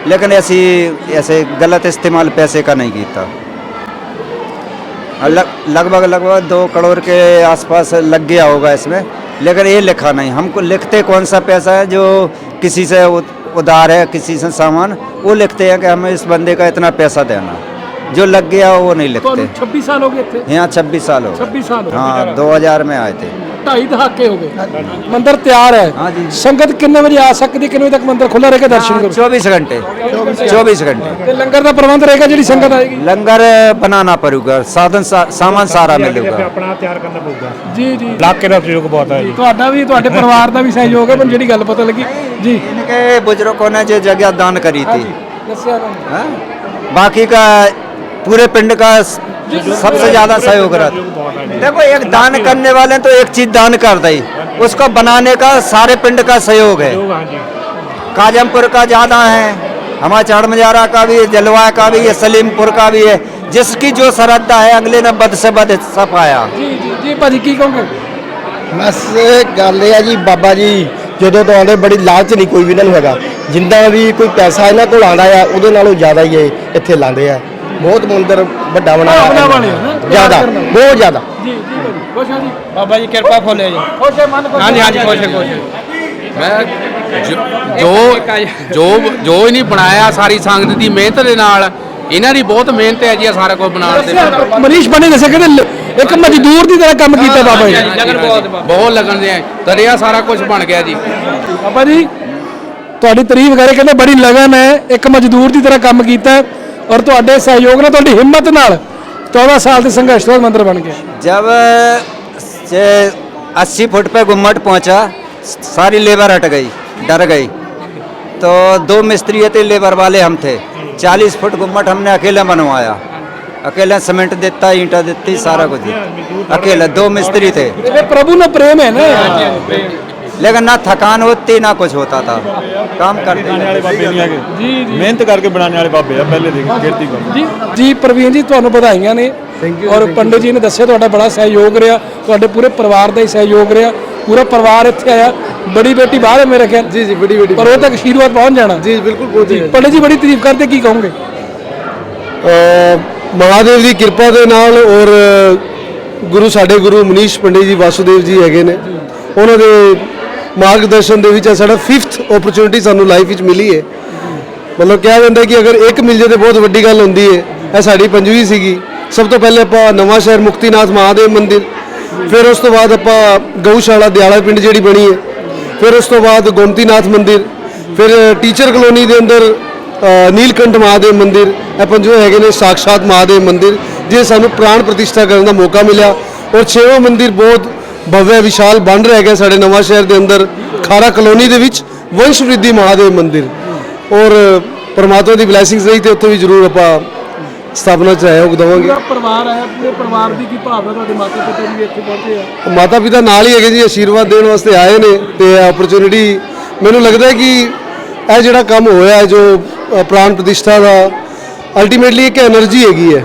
लेकिन ऐसे गलत इस्तेमाल पैसे का नहीं किया। लगभग 2 करोड़ के आसपास लग गया होगा इसमें, लेकिन ये लिखा नहीं, हमको लिखते कौन सा पैसा है जो किसी से उधार है, किसी से सामान, वो लिखते हैं कि हमें इस बंदे का इतना पैसा देना, जो लग गया वो नहीं लिखते। 26 साल हो गए थे यहाँ 26 साल हो गए। 26 साल हो गए। हाँ 2000 में आए थे। 2.5 दहाके हो गए। मंदिर तैयार है। हाँ जी। संगत कितने बजे आ सकती है, कितने बजे तक मंदिर खुला रहेगा दर्शन करो? 24 घंटे 24 घंटे ते लंगर का प्रबंध रहेगा जी संगत आएगी? लंगर बनाना पड़ेगा, सामान सारा मिलेगा। ਆਪਣਾ ਤਿਆਰ ਕਰਨਾ ਪਊਗਾ जी जी ਇਲਾਕੇ ਦਾ ਸਹਿਯੋਗ ਬਹੁਤ ਹੈ ਜੀ। ਤੁਹਾਡਾ ਵੀ ਤੁਹਾਡੇ ਪਰਿਵਾਰ ਦਾ ਵੀ ਸਹਿਯੋਗ ਹੈ, ਪਰ ਜਿਹੜੀ ਗੱਲ ਪਤਾ ਲੱਗੀ जी इनके बुजुर्गों ने जो जगह दान करी थी, ਦੱਸਿਆ ਨਾ हाँ? बाकी का पूरे पिंड का सबसे ज्यादा सहयोग रहता। देखो एक दान करने वाले तो एक चीज दान कर दी, उसको बनाने का सारे पिंड का सहयोग है। काजमपुर का ज्यादा है, हमारा चढ़मजारा का भी, जलवा का भी है, सलीमपुर का भी है, जिसकी जो श्रद्धा है अगले ने बद से बद हिस्सा पाया। ਜੀ ਜੀ ਜੀ ਭਾਜੀ ਕੀ ਕਹੋਗੇ? ਬਸ ਗੱਲ ਇਹ ਆ ਜੀ, ਬਾਬਾ ਜੀ ਜਦੋਂ ਤੋਂ ਆਉਂਦੇ ਬੜੀ ਲਾਲਚ ਨਹੀਂ ਕੋਈ ਵੀ ਇਹਨਾਂ ਨੂੰ ਹੈਗਾ, ਜਿੰਦਾ ਵੀ ਕੋਈ ਪੈਸਾ ਇਹਨਾਂ ਕੋਲ ਆਉਂਦਾ ਆ ਉਹਦੇ ਨਾਲੋਂ ਜ਼ਿਆਦਾ ਹੀ ਇਹ ਇੱਥੇ ਲਾਉਂਦੇ ਆ। ਬਹੁਤ ਮੰਦਿਰ ਵੱਡਾ ਭਾਵਨਾ ਵਾਲੇ ਬਣਾਇਆ, ਹਨ, ਜ਼ਿਆਦਾ ਬਹੁਤ ਜ਼ਿਆਦਾ। ਜੀ ਜੀ ਭਾਜੀ ਖੁਸ਼ ਹੋ ਜੀ? ਬਾਬਾ ਜੀ ਕਿਰਪਾ ਫੁੱਲੇ ਜੀ। ਖੁਸ਼ ਹੈ ਮਨ ਖੁਸ਼? ਹਾਂਜੀ ਹਾਂਜੀ ਖੁਸ਼ ਹੈ ਖੁਸ਼ ਹੈ। ਮੈਂ ਜੋ ਇਹਨੇ ਬਣਾਇਆ ਸਾਰੀ ਸੰਗਤ ਦੀ ਮਿਹਨਤ ਦੇ ਨਾਲ, ਇਹਨਾਂ ਦੀ ਬਹੁਤ ਮਿਹਨਤ ਹੈ ਜੀ ਸਾਰਾ ਕੁਝ ਬਣਾਉਣ ਦੇ ਵਿੱਚ। ਮਨੀਸ਼ ਪੰਡੇ ਦੱਸਿਆ ਕਹਿੰਦੇ ਇੱਕ ਮਜ਼ਦੂਰ ਦੀ ਤਰ੍ਹਾਂ ਕੰਮ ਕੀਤਾ ਬਾਬਾ ਜੀ। ਲਗਨ ਬਹੁਤ ਲੱਗਣ ਦੇ ਤਰਿਆ ਸਾਰਾ ਕੁਝ ਬਣ ਗਿਆ ਜੀ। ਬਾਬਾ ਜੀ ਤੁਹਾਡੀ ਤਾਰੀਫ ਕਰੇ, ਕਹਿੰਦੇ ਬੜੀ ਲਗਨ ਹੈ, ਇੱਕ ਮਜ਼ਦੂਰ ਦੀ ਤਰ੍ਹਾਂ ਕੰਮ ਕੀਤਾ ਔਰ ਤੁਹਾਡੇ ਸਹਿਯੋਗ ਨਾਲ, ਤੁਹਾਡੀ ਹਿੰਮਤ ਨਾਲ 14 ਸਾਲ ਦੇ ਸੰਘਰਸ਼ ਤੋਂ ਬਾਅਦ ਮੰਦਿਰ ਬਣ ਗਿਆ। जब से 80 फुट पे गुम्मट पहुंचा, सारी लेबर हट गई, डर गई, तो 2 मिस्त्री थे, लेबर वाले हम थे। 40 फुट गुम्मट हमने अकेले बनवाया, अकेले सीमेंट देता, ईंटा देती, सारा कुछ अकेले, 2 मिस्त्री थे। ये प्रभु में प्रेम है ना, लेकिन ना थकान होती ना कुछ होता था, काम करते वाले बाबे नहीं आगे जी जी ਮਿਹਨਤ ਕਰਕੇ ਬਣਾਉਣੇ ਵਾਲੇ ਬਾਬੇ ਆ ਪਹਿਲੇ ਦੇ ਕਿਰਤੀ ਕਰ ਜੀ ਜੀ ਪ੍ਰਵੀਨ ਜੀ ਤੁਹਾਨੂੰ ਵਧਾਈਆਂ ਨੇ ਔਰ ਪੰਡਿਤ ਜੀ ਨੇ ਦੱਸਿਆ ਤੁਹਾਡਾ ਬੜਾ ਸਹਿਯੋਗ ਰਿਹਾ, ਤੁਹਾਡੇ ਪੂਰੇ ਪਰਿਵਾਰ ਦਾ ਹੀ ਸਹਿਯੋਗ ਰਿਹਾ, ਪੂਰਾ ਪਰਿਵਾਰ ਇੱਥੇ ਆਇਆ, ਬੜੀ ਬੇਟੀ ਬਾਹਰ ਹੈ ਮੇਰੇ ਖਿਆਲ ਜੀ ਜੀ ਬੜੀ ਬੜੀ ਪਰ ਉਹ ਤੱਕ ਆਸ਼ੀਰਵਾਦ ਪਹੁੰਚ ਜਾਣਾ ਜੀ ਬਿਲकुल ਪਹੁੰਚੇਗਾ। ਪੰਡਿਤ ਜੀ ਬੜੀ ਤਾਰੀਫ ਕਰਦੇ, ਕੀ ਕਹੋਗੇ? ਮਹਾਦੇਵ ਦੀ ਕਿਰਪਾ ਦੇ ਨਾਲ ਔਰ ਗੁਰੂ ਸਾਡੇ ਗੁਰੂ ਮਨੀਸ਼ ਪੰਡਿਤ ਜੀ ਵਾਸੂਦੇਵ ਜੀ ਹੈਗੇ ਨੇ, ਉਹਨਾਂ ਦੇ ਮਾਰਗਦਰਸ਼ਨ ਦੇ ਵਿੱਚ ਸਾਡਾ 5th ਓਪਰਚੁਨਿਟੀ ਸਾਨੂੰ ਲਾਈਫ ਵਿੱਚ ਮਿਲੀ ਹੈ। ਮਤਲਬ ਕਿਹਾ ਜਾਂਦਾ ਕਿ ਅਗਰ ਇੱਕ ਮਿਲ ਜੇ ਤੇ ਬਹੁਤ ਵੱਡੀ ਗੱਲ ਹੁੰਦੀ ਹੈ, ਇਹ ਸਾਡੀ 5ਵੀਂ ਸੀਗੀ। ਸਭ ਤੋਂ ਪਹਿਲੇ ਆਪਾਂ ਨਵਾਂ ਸ਼ਹਿਰ ਮੁਕਤੀਨਾਥ ਮਹਾਦੇਵ ਮੰਦਿਰ, ਫਿਰ ਉਸ ਤੋਂ ਬਾਅਦ ਆਪਾਂ ਗਊਸ਼ਾਲਾ ਦਿਆਲਾ ਪਿੰਡ ਜਿਹੜੀ ਬਣੀ ਹੈ, ਫਿਰ ਉਸ ਤੋਂ ਬਾਅਦ ਗੋਮਤੀਨਾਥ ਮੰਦਿਰ, ਫਿਰ ਟੀਚਰ ਕਲੋਨੀ ਦੇ ਅੰਦਰ ਨੀਲਕੰਠ ਮਹਾਦੇਵ ਮੰਦਿਰ, ਇਹ ਪੰਜਵੇਂ ਹੈਗੇ ਨੇ ਸਾਕਸ਼ਾਤ ਮਹਾਦੇਵ ਮੰਦਿਰ, ਜੇ ਸਾਨੂੰ ਪ੍ਰਾਣ ਪ੍ਰਤਿਸ਼ਠਾ ਕਰਨ ਦਾ ਮੌਕਾ ਮਿਲਿਆ। ਔਰ 6ਵਾਂ ਮੰਦਿਰ ਬਹੁਤ ਭਵਯ ਵਿਸ਼ਾਲ ਬਣ ਰਿਹਾ ਹੈਗਾ ਸਾਡੇ ਨਵਾਂ ਸ਼ਹਿਰ ਦੇ ਅੰਦਰ ਖਾਰਾ ਕਲੋਨੀ ਦੇ ਵਿੱਚ, ਵੰਸ਼ ਵ੍ਰਿੱਧੀ ਮਹਾਦੇਵ ਮੰਦਿਰ। ਔਰ ਪਰਮਾਤਮਾ ਦੀ ਬਲੇਸਿੰਗਸ ਰਹੀ ਤੇ ਉੱਥੇ ਵੀ ਜ਼ਰੂਰ ਆਪਾਂ ਸਥਾਪਨਾ ਚ ਸਹਿਯੋਗ ਦੇਵਾਂਗੇ। ਪੂਰਾ ਪਰਿਵਾਰ ਆਇਆ, ਪੂਰੇ ਪਰਿਵਾਰ ਦੀ ਕੀ ਭਾਵਨਾ, ਤੁਹਾਡੇ ਮਾਤਾ ਪਿਤਾ ਜੀ ਇੱਥੇ ਪਹੁੰਚੇ ਆ? ਮਾਤਾ ਪਿਤਾ ਨਾਲ ਹੀ ਹੈਗੇ ਜੀ, ਆਸ਼ੀਰਵਾਦ ਦੇਣ ਵਾਸਤੇ ਆਏ ਨੇ ਤੇ ਓਪਰਚੁਨਿਟੀ ਮੈਨੂੰ ਲੱਗਦਾ ਹੈ ਕਿ ਇਹ ਜਿਹੜਾ ਕੰਮ ਹੋਇਆ ਜੋ ਪ੍ਰਾਣ ਪ੍ਰਤਿਸ਼ਠਾ ਦਾ ਅਲਟੀਮੇਟਲੀ ਇੱਕ એનર્ਜੀ ਹੈਗੀ ਹੈ,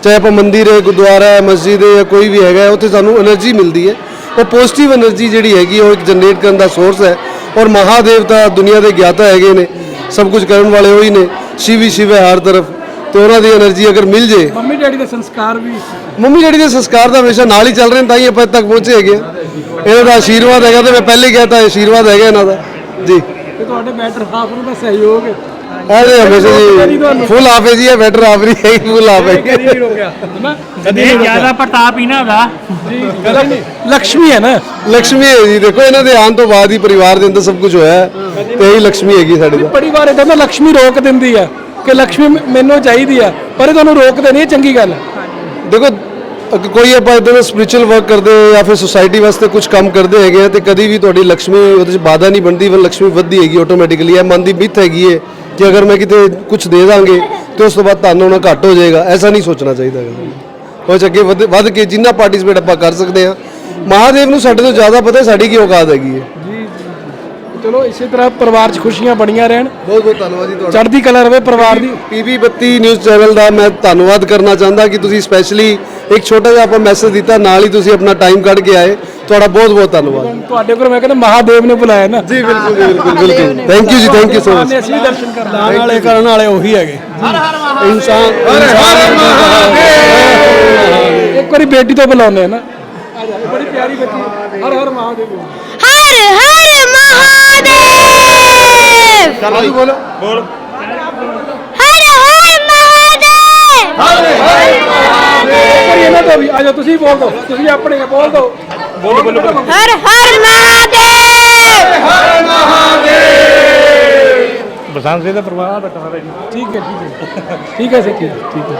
ਚਾਹੇ ਆਪਾਂ ਮੰਦਿਰ ਹੈ, ਗੁਰਦੁਆਰਾ ਹੈ, ਮਸਜਿਦ ਹੈ ਜਾਂ ਕੋਈ ਵੀ ਹੈਗਾ, ਉੱਥੇ ਸਾਨੂੰ એનર્ਜੀ ਮਿਲਦੀ ਹੈ। ਉਹ ਪੋਜ਼ਿਟਿਵ એનર્ਜੀ ਜਿਹੜੀ ਹੈਗੀ ਉਹ ਇੱਕ ਜਨਰੇਟ ਕਰਨ ਦਾ ਸੋਰਸ ਹੈ। ਔਰ ਮਹਾਦੇਵ ਤਾਂ ਦੁਨੀਆ ਦੇ ਗਿਆਤਾ ਹੈਗੇ ਨੇ, ਸਭ ਕੁਝ ਕਰਨ ਵਾਲੇ ਉਹੀ ਨੇ, ਸ਼ਿਵ ਹੀ ਸ਼ਿਵ ਹੈ ਹਰ ਤਰਫ, ਤੇ ਉਹਨਾਂ ਦੀ એનર્ਜੀ ਅਗਰ ਮਿਲ ਜੇ। ਮੰਮੀ ਡੈਡੀ ਦੇ ਸੰਸਕਾਰ ਵੀ ਮੰਮੀ ਡੈਡੀ ਦੇ ਸੰਸਕਾਰ ਤਾਂ ਹਮੇਸ਼ਾ ਨਾਲ ਹੀ ਚੱਲ ਰਹੇ ਨੇ, ਤਾਂ ਹੀ ਆਪਾਂ ਇੱਥੇ ਤੱਕ ਪਹੁੰਚੇ ਹੈਗੇ ਹਾਂ। ਇਹਨਾਂ ਦਾ ਆਸ਼ੀਰਵਾਦ ਹੈਗਾ, ਤੇ ਮੈਂ ਪਹਿਲੇ ਕਿਹਾ ਤਾਂ ਆਸ਼ੀਰਵਾਦ ਹੈਗਾ ਇਹਨਾਂ ਦਾ ਜੀ। ਤੇ ਤੁਹਾਡੇ ਬੈਟਰ ਹਾਫ ਨੂੰ ਦਾ ਸਹਿਯੋਗ ਹੈ, ਇਹਦੇ ਹਮੇਸ਼ਾ ਜੀ ਫੁੱਲ ਆਫ ਹੈ ਜੀ, ਇਹ ਬੈਟਰ ਆਫ ਨਹੀਂ ਹੈ, ਫੁੱਲ ਆਫ ਹੈ। ਕਦੀ ਨਹੀਂ ਰੋਕਿਆ ਨਾ, ਕਦੀ ਨਹੀਂ ਜ਼ਿਆਦਾ ਪ੍ਰਤਾਪ ਹੀ ਨਾ ਹੁੰਦਾ ਜੀ, ਕਦੀ ਨਹੀਂ। ਲక్ష్ਮੀ ਹੈ ਨਾ, ਲక్ష్ਮੀ ਹੈ ਜੀ, ਦੇਖੋ ਇਹਨਾਂ ਦੇ ਆਉਣ ਤੋਂ ਬਾਅਦ ਹੀ ਪਰਿਵਾਰ ਦੇ ਅੰਦਰ ਸਭ ਕੁਝ ਹੋਇਆ ਹੈ, ਤੇ ਇਹੀ ਲక్ష్ਮੀ ਹੈਗੀ ਸਾਡੇ ਦਾ। ਬੜੀ ਵਾਰ ਇਦਾਂ ਨਾ ਲక్ష్ਮੀ ਰੋਕ ਦਿੰਦੀ ਆ ਕਿ ਲక్ష్ਮੀ ਮੈਨੂੰ ਚਾਹੀਦੀ ਆ, ਪਰ ਇਹ ਤੁਹਾਨੂੰ ਰੋਕਦੇ ਨਹੀਂ, ਇਹ ਚੰਗੀ ਗੱਲ ਹੈ। ਦੇਖੋ ਕੋਈ ਆਪਾਂ ਇਦਾਂ ਦਾ ਸਪਿਰਚੁਅਲ ਵਰਕ ਕਰਦੇ ਜਾਂ ਫਿਰ ਸੁਸਾਇਟੀ ਵਾਸਤੇ ਕੁਝ ਕੰਮ ਕਰਦੇ ਹੈਗੇ ਆ, ਤੇ ਕਦੀ ਵੀ ਤੁਹਾਡੀ ਲక్ష్ਮੀ ਉਹਦੇ 'ਚ ਬਾਧਾ ਨਹੀਂ ਬਣਦੀ, ਫਿਰ ਲక్ష్ਮੀ ਵੱਧਦੀ ਹੈਗੀ ਆਟੋਮੈਟਿਕਲੀ। ਇਹ ਮਨ ਦੀ ਮਿੱਥ ਹੈਗੀ ਹੈ ਕਿ ਅਗਰ ਮੈਂ ਕਿਤੇ ਕੁਝ ਦੇ ਦਾਂਗੇ ਤੇ ਉਸ ਤੋਂ ਬਾਅਦ ਧਨ ਹੋਣਾ ਘੱਟ ਹੋ ਜਾਏਗਾ, ਐਸਾ ਨਹੀਂ ਸੋਚਣਾ ਚਾਹੀਦਾ ਹੈਗਾ। ਉਹ 'ਚ ਅੱਗੇ ਵੱਧ ਕੇ ਜਿੰਨਾ ਪਾਰਟਿਸਿਪੇਟ ਆਪਾਂ ਕਰ ਸਕਦੇ ਹਾਂ। ਮਹਾਦੇਵ ਨੂੰ ਸਾਡੇ ਤੋਂ ਜ਼ਿਆਦਾ ਪਤਾ ਸਾਡੀ ਕੀ ਔਕਾਤ ਹੈਗੀ ਹੈ। ਚਲੋ ਇਸੇ ਤਰ੍ਹਾਂ ਪਰਿਵਾਰ 'ਚ ਖੁਸ਼ੀਆਂ ਬਣੀਆਂ ਰਹਿਣ। ਬਹੁਤ ਬਹੁਤ ਧੰਨਵਾਦ ਜੀ ਤੁਹਾਡਾ, ਚੜ੍ਹਦੀ ਕਲਾ ਰਵੇ ਪਰਿਵਾਰ ਦੀ। PB 32 ਨਿਊਜ਼ ਚੈਨਲ ਦਾ ਮੈਂ ਧੰਨਵਾਦ ਕਰਨਾ ਚਾਹੁੰਦਾ ਕਿ ਤੁਸੀਂ ਸਪੈਸ਼ਲੀ ਇੱਕ ਛੋਟਾ ਜਿਹਾ ਆਪਾਂ ਮੈਸੇਜ ਦਿੱਤਾ, ਨਾਲ ਹੀ ਤੁਸੀਂ ਆਪਣਾ ਟਾਈਮ ਕੱਢ ਕੇ ਆਏ, ਤੁਹਾਡਾ ਬਹੁਤ ਬਹੁਤ ਧੰਨਵਾਦ। ਤੁਹਾਡੇ ਕੋਲ ਮੈਂ ਕਹਿੰਦਾ ਮਹਾਦੇਵ ਨੇ ਬੁਲਾਇਆ ਨਾ ਜੀ ਬਿਲਕੁਲ ਬਿਲਕੁਲ ਬਿਲਕੁਲ, ਥੈਂਕ ਯੂ ਜੀ, ਥੈਂਕ ਯੂ ਸੋ ਮਚ। ਅਸੀਂ ਦਰਸ਼ਨ ਕਰਨ ਦਾਨ ਵਾਲੇ ਕਰਨ ਵਾਲੇ ਉਹੀ ਹੈਗੇ ਇਨਸਾਨ। ਇੱਕ ਵਾਰੀ ਬੇਟੀ ਤੋਂ ਬੁਲਾਉਂਦੇ ਆ ਨਾ, ਆ ਜਾ, ਬੜੀ ਪਿਆਰੀ ਬੱਚੀ। ਹਰ ਹਰ ਮਹਾਦੇਵ। हर हर महादेव। ਚਲੋ ਜੀ ਬੋਲੋ ਬੋਲ हर हर महादेव। ਕੋਈ ਇਹਨਾਂ ਤੋਂ ਵੀ ਆ ਜਾਓ, ਤੁਸੀਂ ਬੋਲ ਦਿਓ, ਤੁਸੀਂ ਆਪਣੇ ਬੋਲ ਦਿਓ। ਬੋਲੋ ਬੋਲੋ हर हर महादेव। ਬਸੰਤ ਸਿੰਘ ਦਾ ਪਰਿਵਾਰ ਬੈਠਾ ਸਾਰਾ ਜੀ। ਠੀਕ ਹੈ ਠੀਕ ਹੈ ਠੀਕ ਹੈ ਸਰ, ਠੀਕ ਹੈ।